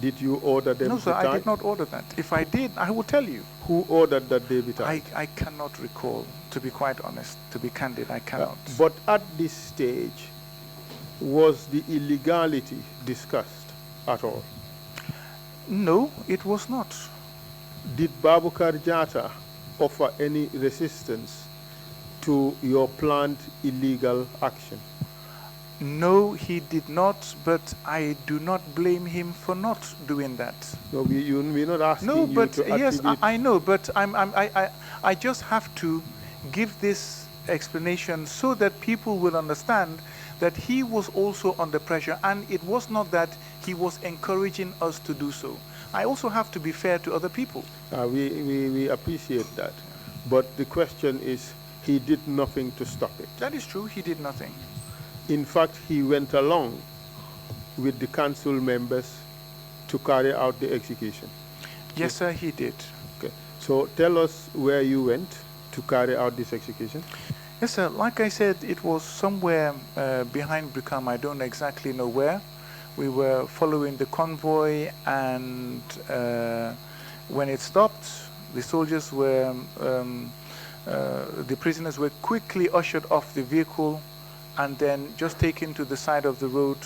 Did you order them to tie? No, sir, I did not order that. If I did, I will tell you. Who ordered that they be tied? I cannot recall, to be quite honest, to be candid, I cannot. But at this stage, was the illegality discussed at all? No, it was not. Did Babukar Jata offer any resistance to your planned illegal action? No, he did not, but I do not blame him for not doing that. No, we're not asking no, you but to yes, attribute... I know, but I just have to give this explanation so that people will understand that he was also under pressure, and it was not that he was encouraging us to do so. I also have to be fair to other people. We appreciate that. But the question is, he did nothing to stop it. That is true, he did nothing. In fact, he went along with the council members to carry out the execution. Yes, sir, he did. Okay. So tell us where you went to carry out this execution. Yes, sir. Like I said, it was somewhere behind Brikam. I don't exactly know where. We were following the convoy, and when it stopped, The soldiers were, the prisoners were quickly ushered off the vehicle and then just taken to the side of the road,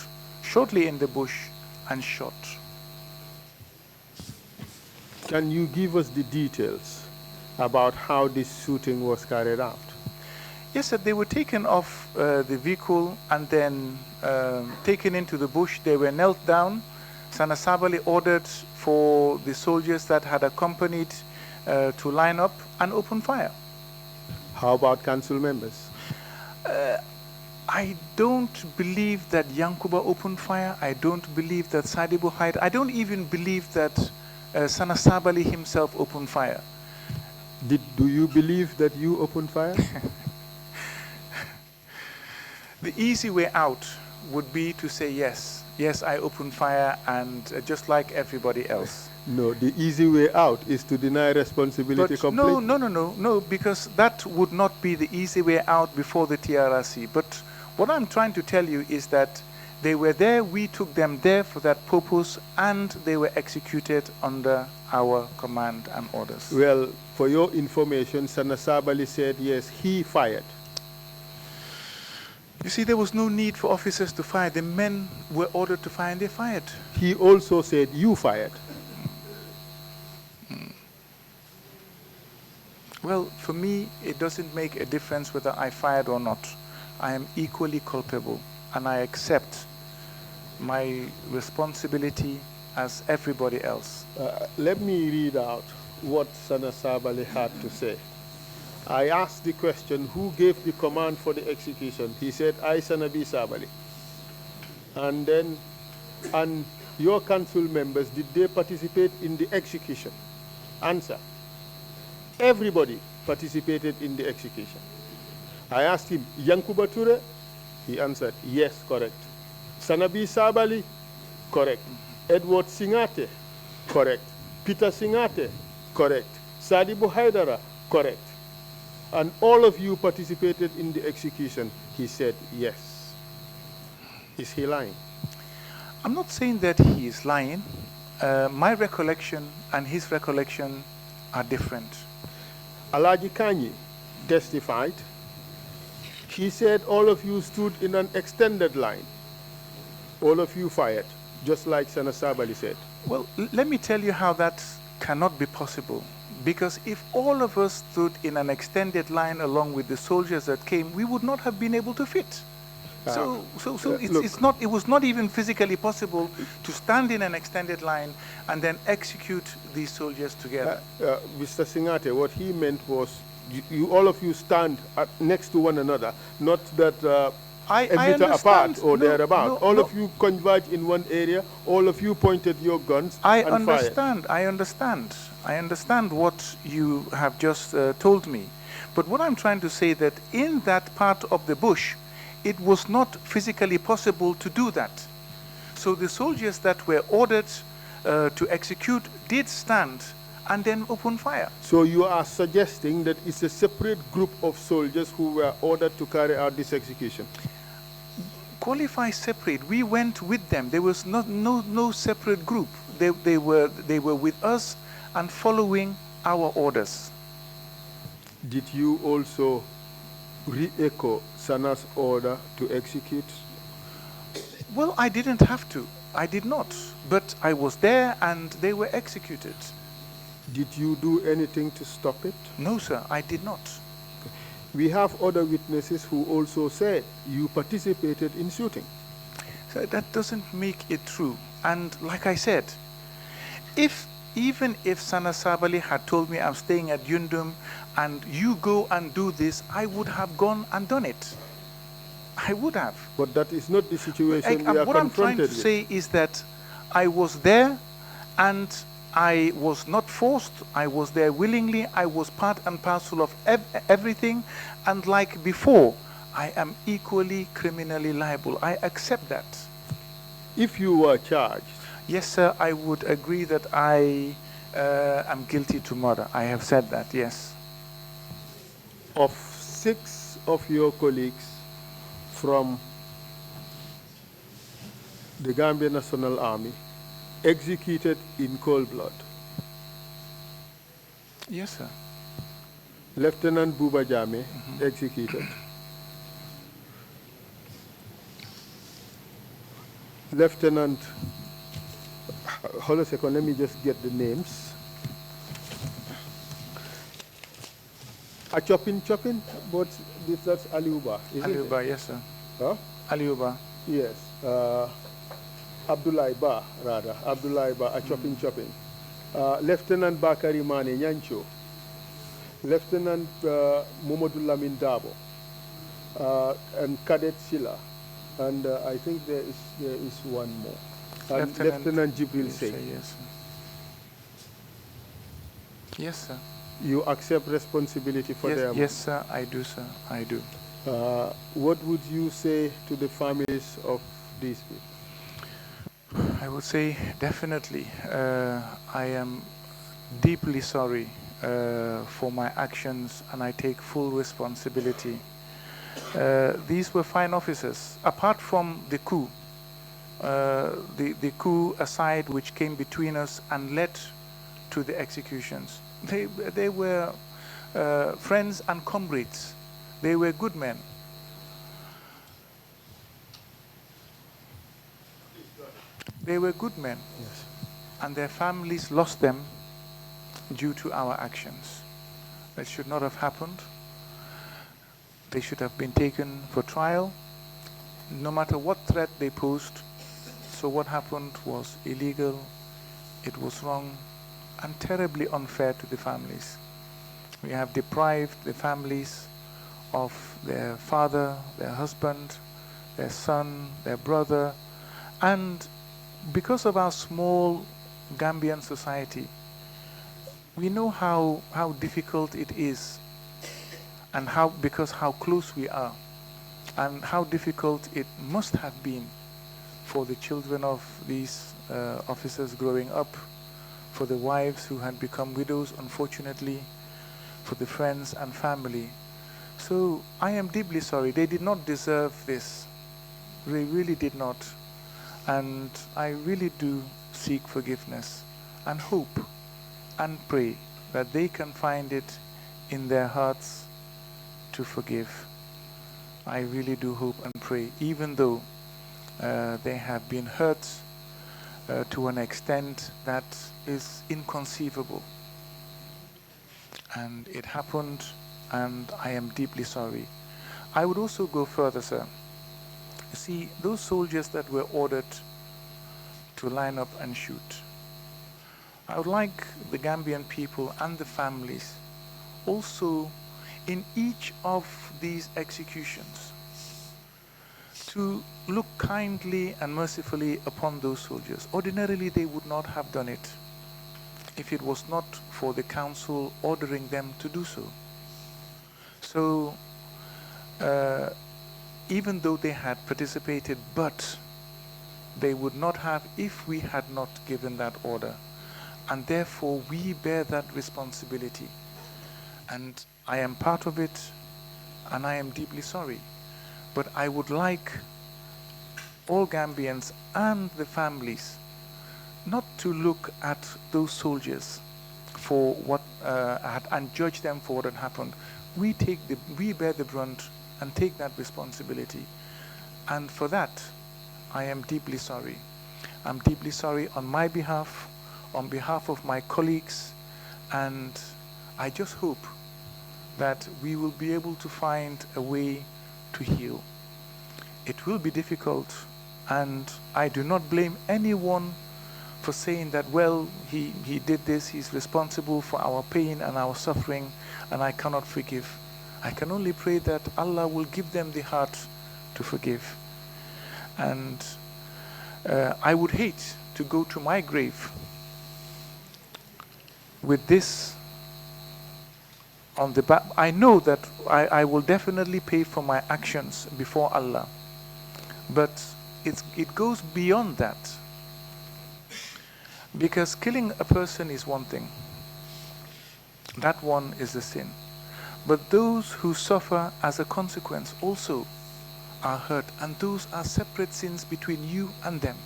shortly in the bush, and shot. Can you give us the details about how this shooting was carried out? Yes, sir, they were taken off the vehicle and then taken into the bush. They were knelt down. Sana Sabali ordered for the soldiers that had accompanied to line up and open fire. How about council members? I don't believe that Yankuba opened fire. I don't believe that Sadibu Haid. I don't even believe that Sana Sabali himself opened fire. Do you believe that you opened fire? The easy way out would be to say yes. Yes, I opened fire, and just like everybody else. No, the easy way out is to deny responsibility But completely. no, because that would not be the easy way out before the TRC. But what I'm trying to tell you is that they were there, we took them there for that purpose, and they were executed under our command and orders. Well, for your information, Sana Sabali said yes, he fired. You see, there was no need for officers to fire. The men were ordered to fire, and they fired. He also said you fired. Well, for me, it doesn't make a difference whether I fired or not. I am equally culpable, and I accept my responsibility as everybody else. Let me read out what Sana Sabali had to say. I asked the question, who gave the command for the execution? He said, I, Sanabi Sabali. And then, and your council members, did they participate in the execution? Answer. Everybody participated in the execution. I asked him, Yankuba Ture? He answered, yes, correct. Sanabi Sabali? Correct. Edward Singhateh? Correct. Peter Singhateh? Correct. Sadibu Haidara? Correct. And all of you participated in the execution? He said, yes. Is he lying? I'm not saying that he is lying. My recollection and his recollection are different. Alaji Kanyi testified. He said all of you stood in an extended line. All of you fired, just like Sana Sabali said. Well, let me tell you how that cannot be possible. Because if all of us stood in an extended line along with the soldiers that came, we would not have been able to fit. It was not even physically possible to stand in an extended line and then execute these soldiers together. Mr. Singhateh, what he meant was, all of you stand next to one another, not that a meter apart or thereabout. All of you converge in one area, all of you pointed your guns and fired. I understand what you have just told me. But what I'm trying to say that in that part of the bush, it was not physically possible to do that. So the soldiers that were ordered to execute did stand and then open fire. So you are suggesting that it's a separate group of soldiers who were ordered to carry out this execution? Qualify separate. We went with them. There was no separate group. They were with us and following our orders. Did you also re-echo Sana's order to execute? Well, I didn't have to. I did not. But I was there and they were executed. Did you do anything to stop it? No, sir, I did not. We have other witnesses who also said you participated in shooting. So that doesn't make it true. And like I said, even if Sana Sabali had told me I'm staying at Yundum and you go and do this, I would have gone and done it. I would have. But that is not the situation we are what I'm trying to say is that I was there and I was not forced. I was there willingly. I was part and parcel of everything. And like before, I am equally criminally liable. I accept that. If you were charged? Yes, sir, I would agree that I am guilty to murder. I have said that, yes. Of 6 of your colleagues from the Gambia National Army executed in cold blood, Yes, sir. Lieutenant Buba Jame, executed. Lieutenant, hold a second, let me just get the names. A chopping, but that's Aliuba, isn't Aliuba, it? yes, sir. Huh? Aliuba. Yes. Abdullah Ba, rather. Abdullah Ba, a chopping. Lieutenant Bakari Mane Nyancho. Lieutenant Momodu Lamin Dabo. And Cadet Silla. And I think there is one more. And Lieutenant Jibril Singh. Yes, sir. Yes, sir. You accept responsibility for them? Yes, sir, I do, sir. I do. What would you say to the families of these people? I would say definitely. I am deeply sorry for my actions, and I take full responsibility. These were fine officers. Apart from the coup, the coup aside, which came between us and led to the executions, they were friends and comrades. They were good men. They were good men. Yes. And their families lost them due to our actions. That should not have happened. They should have been taken for trial, no matter what threat they posed. So what happened was illegal, it was wrong, and terribly unfair to the families. We have deprived the families of their father, their husband, their son, their brother, and because of our small Gambian society, we know how difficult it is, and because how close we are, and how difficult it must have been for the children of these officers growing up, for the wives who had become widows, unfortunately, for the friends and family. So I am deeply sorry. They did not deserve this. They really did not. And I really do seek forgiveness and hope and pray that they can find it in their hearts to forgive. I really do hope and pray, even though they have been hurt to an extent that is inconceivable. And it happened, and I am deeply sorry. I would also go further, sir. See, those soldiers that were ordered to line up and shoot, I would like the Gambian people and the families also in each of these executions to look kindly and mercifully upon those soldiers. Ordinarily, they would not have done it if it was not for the council ordering them to do so. So, even though they had participated, but they would not have if we had not given that order. And therefore, we bear that responsibility. And I am part of it, and I am deeply sorry. But I would like all Gambians and the families not to look at those soldiers for what and judge them for what had happened. We bear the brunt and take that responsibility. And for that, I am deeply sorry. I'm deeply sorry on my behalf, on behalf of my colleagues, and I just hope that we will be able to find a way to heal. It will be difficult, and I do not blame anyone for saying that, well, he did this, he's responsible for our pain and our suffering, and I cannot forgive. I can only pray that Allah will give them the heart to forgive. And I would hate to go to my grave with this on the back. I know that I will definitely pay for my actions before Allah, but it goes beyond that. Because killing a person is one thing. That one is a sin. But those who suffer as a consequence also are hurt, and those are separate sins between you and them,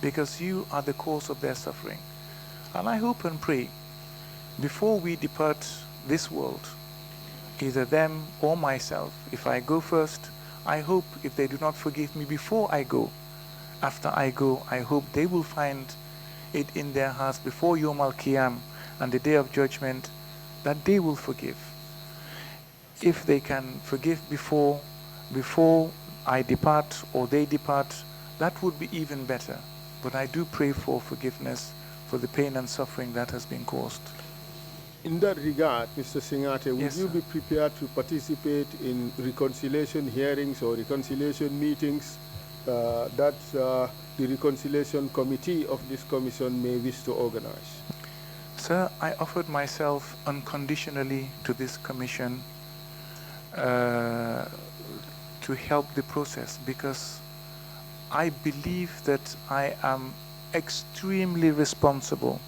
because you are the cause of their suffering. And I hope and pray before we depart this world, either them or myself, if I go first, I hope if they do not forgive me before I go, after I go, I hope they will find it in their hearts before Yom Al-Qiyam and the Day of Judgment that they will forgive. If they can forgive before I depart or they depart, that would be even better. But I do pray for forgiveness for the pain and suffering that has been caused. In that regard, Mr. Singhateh, would Yes, you sir. be prepared to participate in reconciliation hearings or reconciliation meetings that the reconciliation committee of this commission may wish to organize? Sir, I offered myself unconditionally to this commission to help the process, because I believe that I am extremely responsible,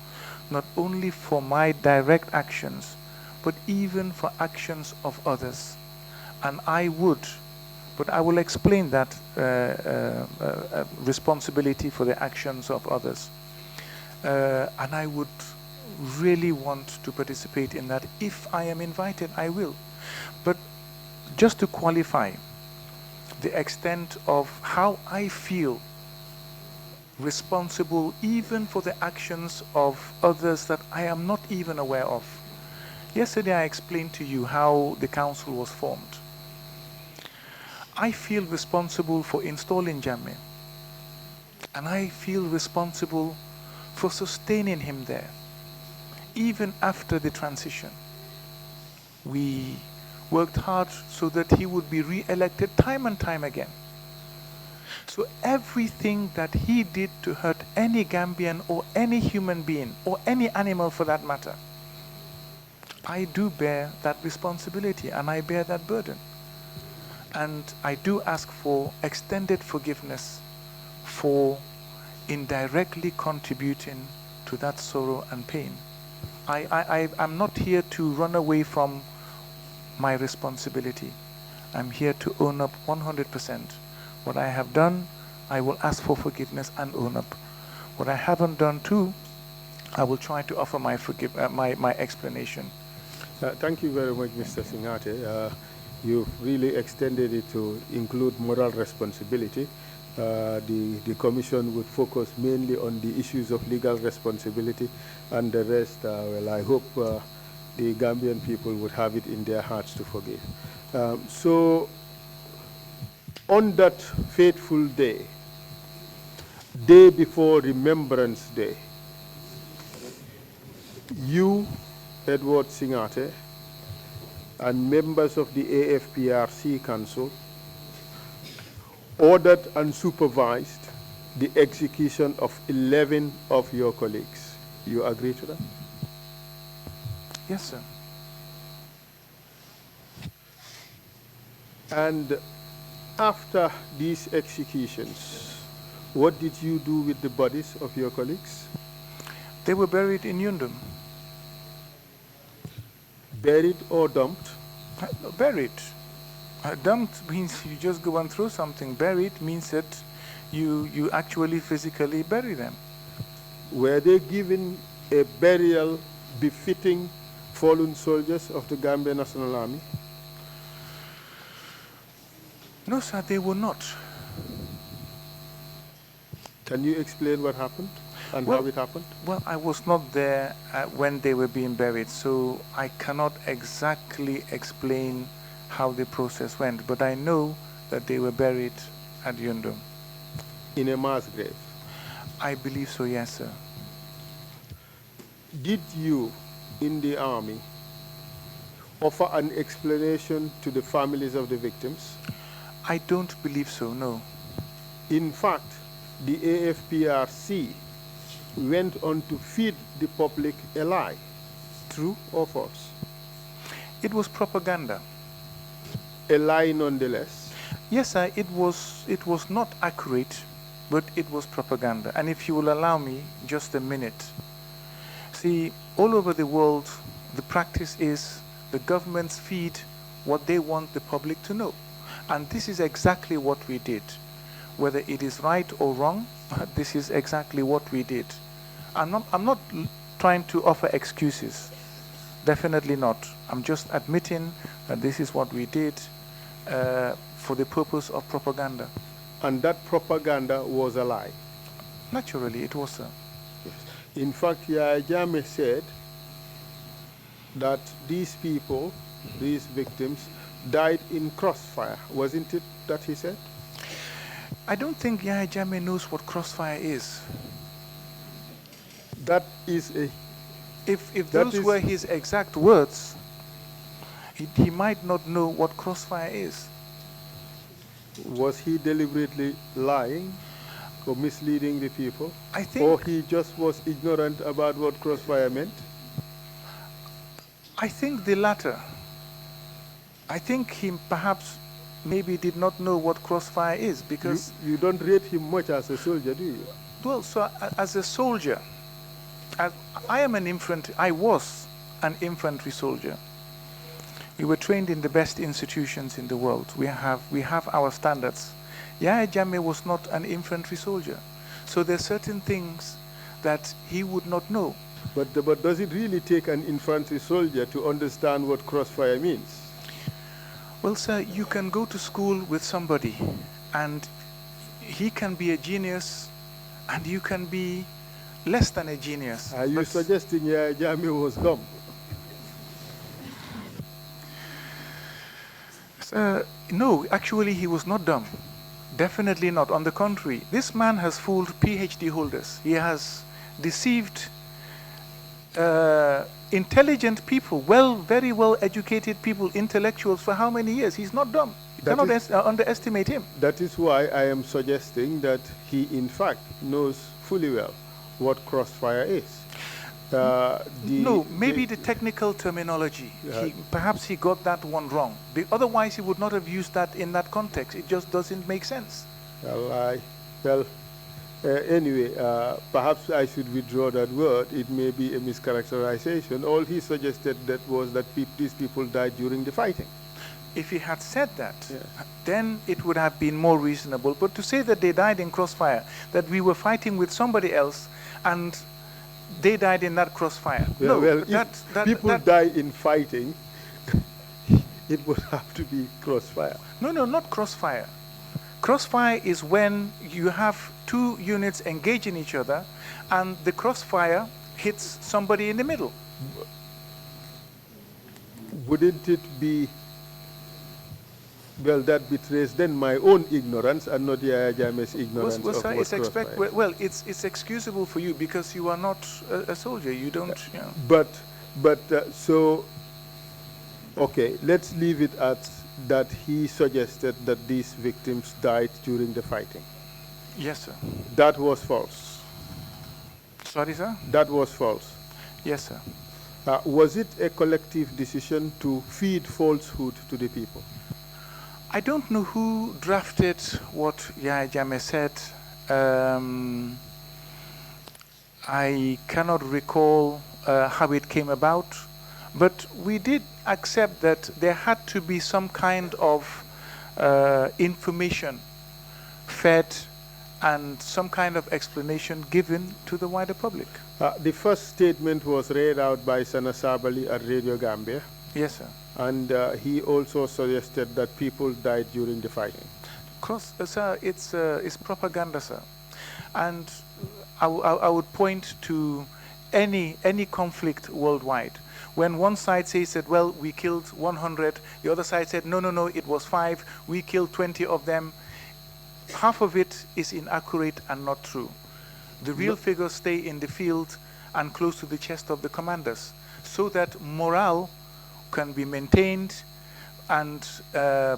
not only for my direct actions, but even for actions of others. And I would, but I will explain that responsibility for the actions of others. And I would really want to participate in that. If I am invited, I will. But just to qualify the extent of how I feel responsible even for the actions of others that I am not even aware of. Yesterday I explained to you how the council was formed. I feel responsible for installing Jammeh, and I feel responsible for sustaining him there, even after the transition. We worked hard so that he would be re-elected time and time again. So everything that he did to hurt any Gambian or any human being or any animal for that matter, I do bear that responsibility and I bear that burden. And I do ask for extended forgiveness for indirectly contributing to that sorrow and pain. I'm not here to run away from my responsibility. I'm here to own up 100%. What I have done, I will ask for forgiveness and own up. What I haven't done too, I will try to offer my explanation. Thank you very much, Mr. Singhateh. You've really extended it to include moral responsibility. The Commission would focus mainly on the issues of legal responsibility, and the rest, well, I hope the Gambian people would have it in their hearts to forgive. So, on that fateful day, day before Remembrance Day, you, Edward Singhateh, and members of the AFPRC Council ordered and supervised the execution of 11 of your colleagues. You agree to that? Yes, sir. And after these executions, what did you do with the bodies of your colleagues? They were buried in Yundum. Buried or dumped? Buried. Dumped means you just go and throw something. Buried means that you actually physically bury them. Were they given a burial befitting fallen soldiers of the Gambia National Army? No, sir, they were not. Can you explain what happened and how it happened? Well, I was not there when they were being buried, so I cannot exactly explain how the process went, but I know that they were buried at Yundum. In a mass grave? I believe so, yes, sir. Did you, in the army, offer an explanation to the families of the victims? I don't believe so, no. In fact, the AFPRC went on to feed the public a lie. True or false? It was propaganda. A lie nonetheless? Yes, sir, it was not accurate, but it was propaganda. And if you will allow me just a minute. See, all over the world, the practice is the governments feed what they want the public to know. And this is exactly what we did. Whether it is right or wrong, this is exactly what we did. I'm not trying to offer excuses. Definitely not. I'm just admitting that this is what we did for the purpose of propaganda. And that propaganda was a lie. Naturally, it was, sir. Yes. In fact, Yahya Jammeh said that these people, these victims, died in crossfire. Wasn't it that he said? I don't think Yahya Jammeh knows what crossfire is. That is a... If those were his exact words, he might not know what crossfire is. Was he deliberately lying or misleading the people? I think... Or he just was ignorant about what crossfire meant? I think the latter. I think he perhaps maybe did not know what crossfire is, because... You don't rate him much as a soldier, do you? Well, so as a soldier, I was an infantry soldier. We were trained in the best institutions in the world. We have our standards. Yahya Jammeh was not an infantry soldier. So there are certain things that he would not know. But does it really take an infantry soldier to understand what crossfire means? Well, sir, you can go to school with somebody and he can be a genius and you can be less than a genius. Are you suggesting Yahya Jammeh was dumb? No, actually he was not dumb. Definitely not. On the contrary, this man has fooled PhD holders. He has deceived intelligent people, very well educated people, intellectuals for how many years? He's not dumb. You cannot underestimate him. That is why I am suggesting that he in fact knows fully well what crossfire is. Maybe the technical terminology. Perhaps he got that one wrong. Otherwise, he would not have used that in that context. It just doesn't make sense. Anyway, perhaps I should withdraw that word. It may be a mischaracterization. All he suggested was that these people died during the fighting. If he had said that, then it would have been more reasonable. But to say that they died in crossfire, that we were fighting with somebody else, and they died in that crossfire. Yeah, no, well, if people die in fighting, it would have to be crossfire. No, not crossfire. Crossfire is when you have two units engaging each other and the crossfire hits somebody in the middle. Wouldn't it be... Well, that betrays then my own ignorance and not Yahya Jammeh's ignorance of what crossfire is. Well, it's excusable for you because you are not a soldier. You don't... You know. But so... Okay, let's leave it at that he suggested that these victims died during the fighting. Yes, sir. That was false. Sorry, sir? That was false. Yes, sir. Was it a collective decision to feed falsehood to the people? I don't know who drafted what Yahya Jammeh said. I cannot recall how it came about. But we did accept that there had to be some kind of information fed and some kind of explanation given to the wider public. The first statement was read out by Sana Sabali at Radio Gambia. Yes, sir. And he also suggested that people died during the fighting. Sir, it's propaganda, sir. And I would point to any conflict worldwide. When one side says that, well, we killed 100, the other side said, no, it was 5, we killed 20 of them. Half of it is inaccurate and not true. The real figures stay in the field and close to the chest of the commanders, so that morale can be maintained and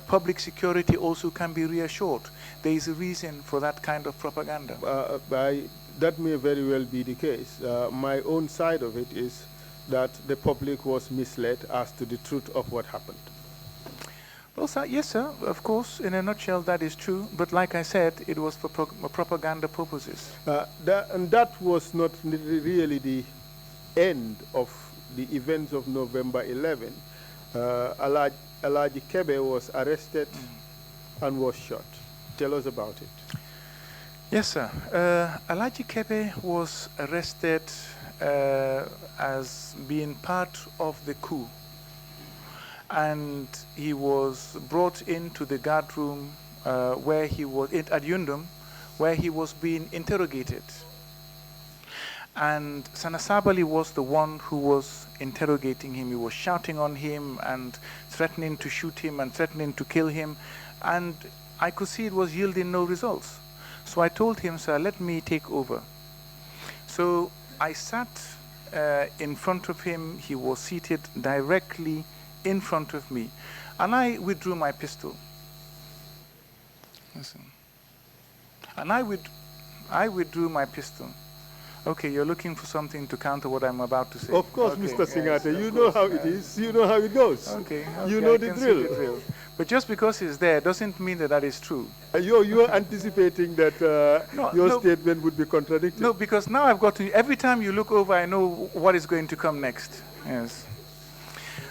public security also can be reassured. There is a reason for that kind of propaganda. That may very well be the case. My own side of it is that the public was misled as to the truth of what happened. Well, sir, yes, sir, of course, in a nutshell, that is true. But like I said, it was for propaganda purposes. And that was not really the end of the events of November 11. Alaji Kebe was arrested and was shot. Tell us about it. Yes, sir. Alaji Kebe was arrested as being part of the coup. And he was brought into the guard room where he was, at Yundum, where he was being interrogated. And Sanasabali was the one who was interrogating him. He was shouting on him and threatening to shoot him and threatening to kill him. And I could see it was yielding no results. So I told him, sir, let me take over. So I sat in front of him. He was seated directly in front of me. And I withdrew my pistol. Listen. And I withdrew my pistol. Okay, you're looking for something to counter what I'm about to say. Of course, okay, Mr. yes, Singhateh, you know how it is. You know how it goes. Okay, you know I the can drill. see the drill. But just because it's there doesn't mean that that is true. You're anticipating that your no, statement would be contradicted. No, because now I've got to, every time you look over, I know what is going to come next. Yes.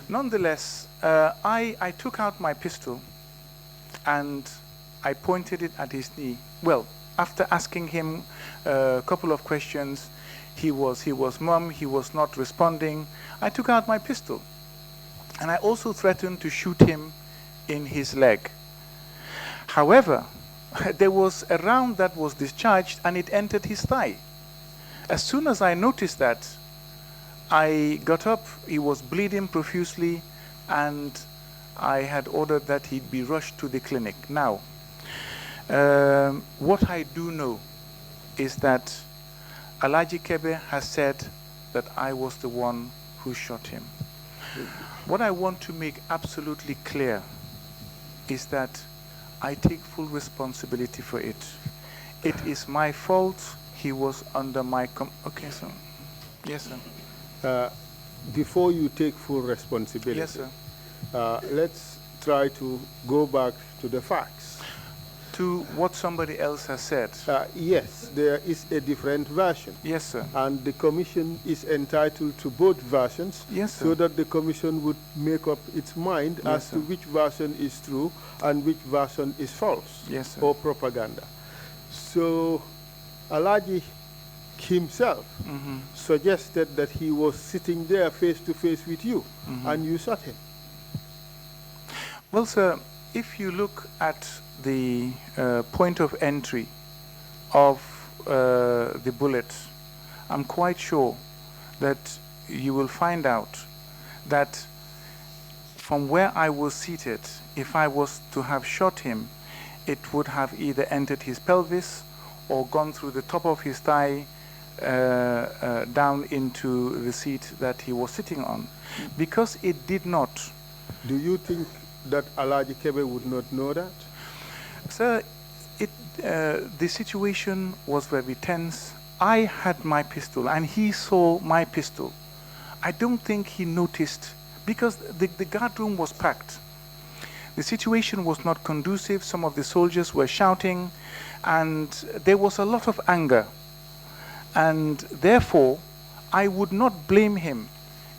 Nonetheless, I took out my pistol and I pointed it at his knee. Well, after asking him a couple of questions, he was mum, he was not responding. I took out my pistol and I also threatened to shoot him in his leg. However, there was a round that was discharged and it entered his thigh. As soon as I noticed that, I got up, he was bleeding profusely, and I had ordered that he'd be rushed to the clinic. Now, what I do know is that Alhaji Kebe has said that I was the one who shot him. What I want to make absolutely clear is that I take full responsibility for it. It is my fault. He was under my okay, sir. Yes, sir. Before you take full responsibility, yes, sir. Let's try to go back to the facts. To what somebody else has said. Yes, there is a different version. Yes, sir. And the commission is entitled to both versions. Yes, sir. So that the commission would make up its mind yes, as sir. to which version is true and which version is false. Yes, sir. Or propaganda. So Alhaji himself suggested that he was sitting there face to face with you and you shot him. Well, sir, if you look at the point of entry of the bullet, I'm quite sure that you will find out that from where I was seated, if I was to have shot him, it would have either entered his pelvis or gone through the top of his thigh down into the seat that he was sitting on. Because it did not. Do you think that Alhaji Kebe would not know that? Sir, the situation was very tense. I had my pistol and he saw my pistol. I don't think he noticed because the guard room was packed. The situation was not conducive. Some of the soldiers were shouting and there was a lot of anger. And therefore, I would not blame him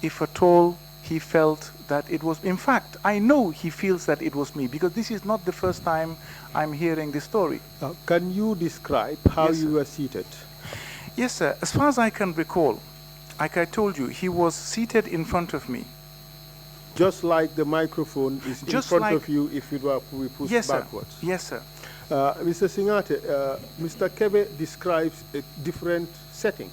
if at all he felt that it was, in fact, I know he feels that it was me because this is not the first time I'm hearing this story. Can you describe how yes, you were seated? Yes, sir. As far as I can recall, like I told you, he was seated in front of me. Just like the microphone is in front of you if it were pushed yes, backwards? Sir. Yes, sir. Mr. Singhateh, Mr. Kebe describes a different setting.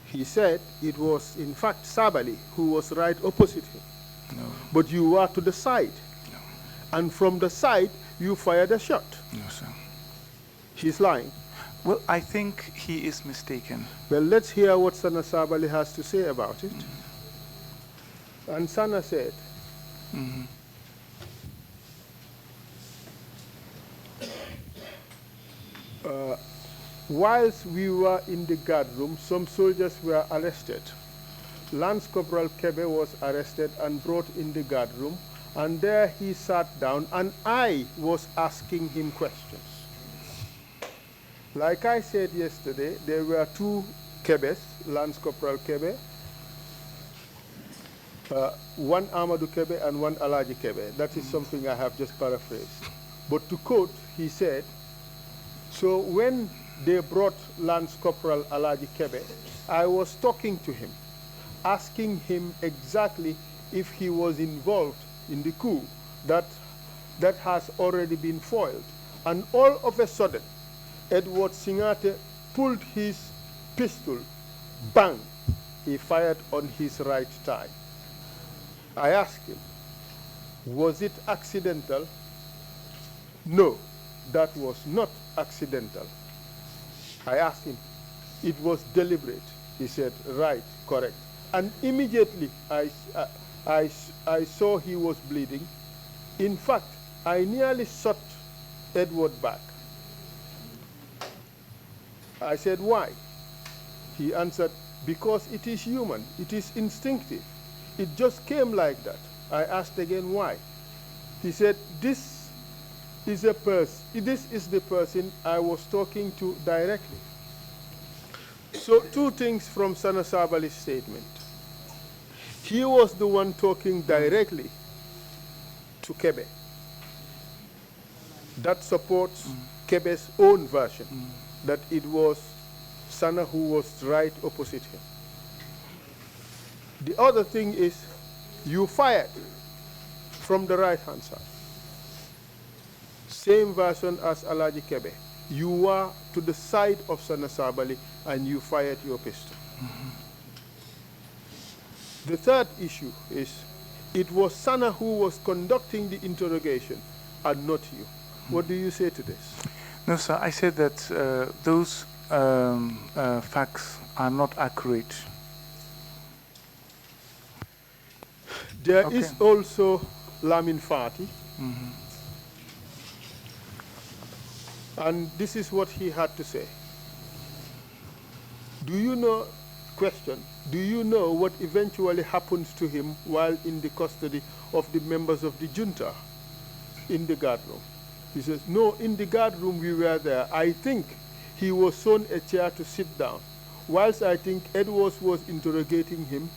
He said it was, in fact, Sabali who was right opposite him. No. But you were to the side. No. And from the side, you fired a shot. No, sir. He's lying. Well, I think he is mistaken. Well, let's hear what Sana Sabali has to say about it. And Sana said, whilst we were in the guard room, some soldiers were arrested. Lance Corporal Kebe was arrested and brought in the guard room, and there he sat down, and I was asking him questions. Like I said yesterday, there were two Kebes, Lance Corporal Kebe, one Amadou Kebe and one Alhaji Kebe. That is something I have just paraphrased. But to quote, he said, so when they brought Lance Corporal Alaji Kebe, I was talking to him, asking him exactly if he was involved in the coup that has already been foiled. And all of a sudden, Edward Singhateh pulled his pistol, bang, he fired on his right thigh. I asked him, was it accidental? No, that was not accidental. I asked him, it was deliberate. He said, right, correct. And immediately I saw he was bleeding. In fact, I nearly shot Edward back. I said, why? He answered, because it is human, it is instinctive. It just came like that. I asked again, why? He said, this is the person I was talking to directly. So two things from Sana Sabali's statement. He was the one talking directly to Kebe. That supports Kebe's own version, that it was Sana who was right opposite him. The other thing is, you fired from the right-hand side. Same version as Alaji Kebe. You were to the side of Sana Sabali and you fired your pistol. The third issue is, it was Sana who was conducting the interrogation and not you. What do you say to this? No, sir, I said that those facts are not accurate. There is also Lamin Fati. And this is what he had to say. Do you know, question, do you know what eventually happened to him while in the custody of the members of the junta in the guard room? He says, no, in the guard room we were there. I think he was shown a chair to sit down. Whilst I think Edwards was interrogating him,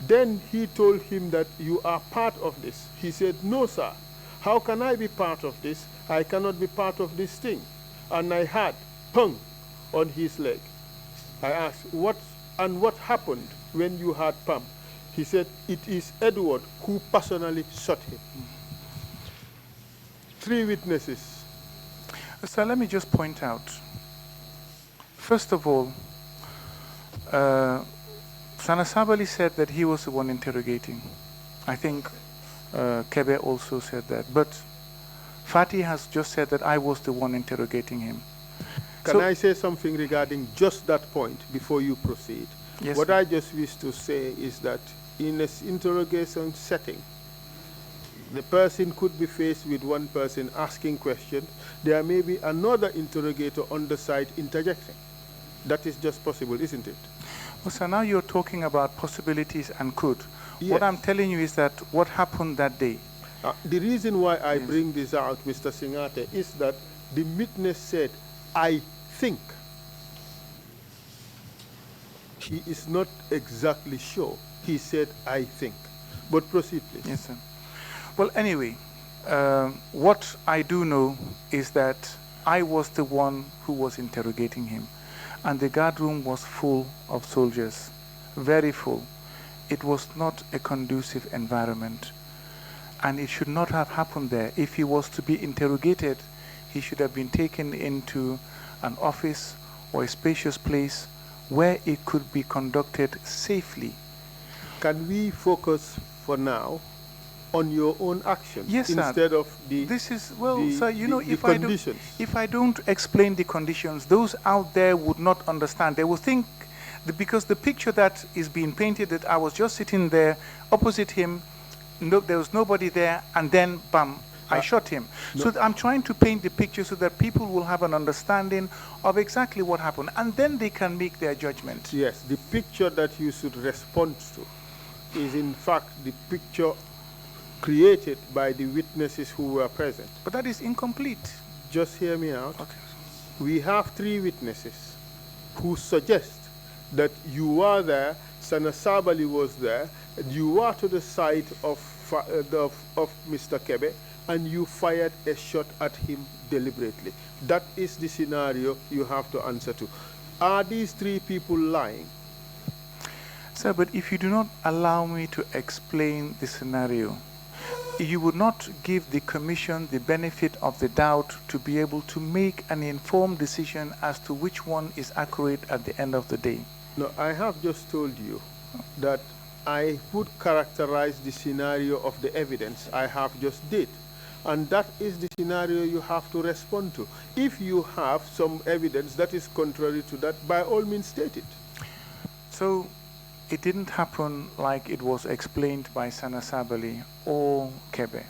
then he told him that you are part of this. He said, no, sir. How can I be part of this? I cannot be part of this thing. And I had pung on his leg. I asked, what happened when you had pump? He said, it is Edward who personally shot him. Three witnesses. So let me just point out. First of all, Sana Sabali said that he was the one interrogating. I think Kebe also said that. But Fatih has just said that I was the one interrogating him. Can I say something regarding just that point before you proceed? Yes. What I just wish to say is that in an interrogation setting, the person could be faced with one person asking questions. There may be another interrogator on the side interjecting. That is just possible, isn't it? Well, so now you're talking about possibilities and could. Yes. What I'm telling you is that what happened that day. The reason why I bring this out, Mr. Singhateh, is that the witness said, I think. He is not exactly sure. He said, I think. But proceed, please. Yes, sir. Well, anyway, what I do know is that I was the one who was interrogating him. And the guard room was full of soldiers, very full. It was not a conducive environment. And it should not have happened there. If he was to be interrogated, he should have been taken into an office or a spacious place where it could be conducted safely. Can we focus for now on your own actions, yes, instead sir. Of the This is, well, the, sir, you know, the if conditions? if I don't explain the conditions, those out there would not understand. They will think, that because the picture that is being painted, that I was just sitting there opposite him, no, there was nobody there, and then, bam, I shot him. No. So I'm trying to paint the picture so that people will have an understanding of exactly what happened, and then they can make their judgment. Yes, the picture that you should respond to is in fact the picture created by the witnesses who were present. But that is incomplete. Just hear me out. Okay. We have three witnesses who suggest that you were there, Sana Sabali was there, and you were to the side of Mr. Kebe, and you fired a shot at him deliberately. That is the scenario you have to answer to. Are these three people lying? Sir, but if you do not allow me to explain the scenario, you would not give the Commission the benefit of the doubt to be able to make an informed decision as to which one is accurate at the end of the day. No, I have just told you that I would characterize the scenario of the evidence I have just did. And that is the scenario you have to respond to. If you have some evidence that is contrary to that, by all means state it. So it didn't happen like it was explained by Sana Sabali or Kebe.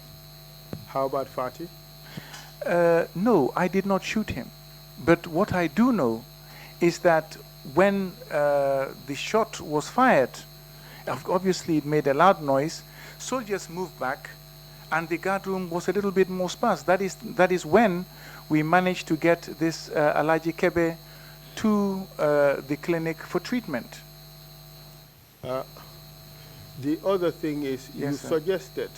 How about Fatih? No, I did not shoot him. But what I do know is that when the shot was fired, obviously it made a loud noise, soldiers moved back, and the guard room was a little bit more sparse. That is when we managed to get this Alhaji Kebe to the clinic for treatment. The other thing is, Yes, you sir. suggested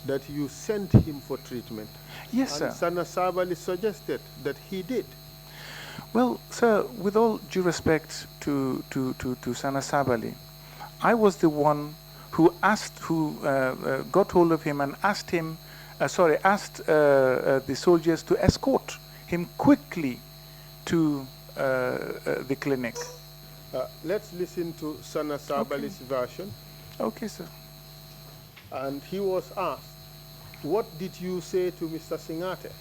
that you sent him for treatment. Yes, And sir. Sana Sabali suggested that he did. Well, sir, with all due respect to Sana Sabali, I was the one who got hold of him and asked him, the soldiers to escort him quickly to the clinic. Let's listen to Sana Sabali's version. Okay, sir. And he was asked, what did you say to Mr. Singhateh?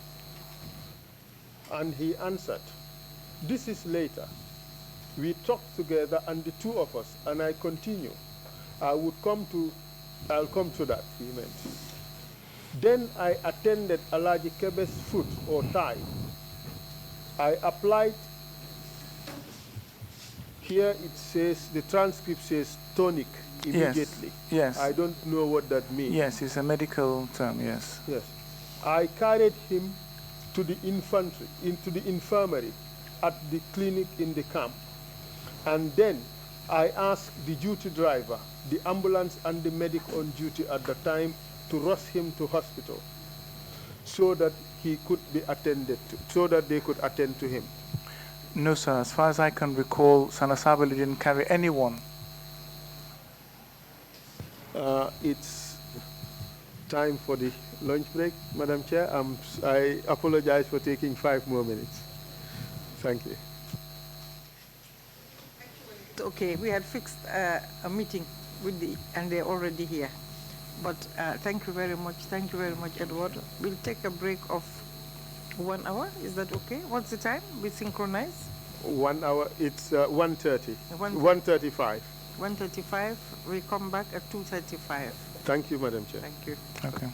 And he answered, this is later. We talked together, and the two of us, and I continue. I'll come to that, he meant. Then I attended Alhaji Kebe's foot or thigh. I applied, here it says, the transcript says tonic immediately. Yes. I don't know what that means. Yes, it's a medical term, yes. Yes. I carried him to the infirmary at the clinic in the camp. And then I asked the duty driver, the ambulance and the medic on duty at the time to rush him to hospital so that he could be attended to, so that they could attend to him. No, sir. As far as I can recall, Sana Sabali didn't carry anyone. It's time for the lunch break, Madam Chair. I apologize for taking 5 more minutes. Thank you. Okay, we had fixed a meeting and they're already here. But thank you very much. Thank you very much, Edward. We'll take a break of 1 hour. Is that okay? What's the time? We synchronize? 1 hour. It's 1:30. 1:35. 1:35. We come back at 2:35. Thank you, Madam Chair. Thank you. Okay.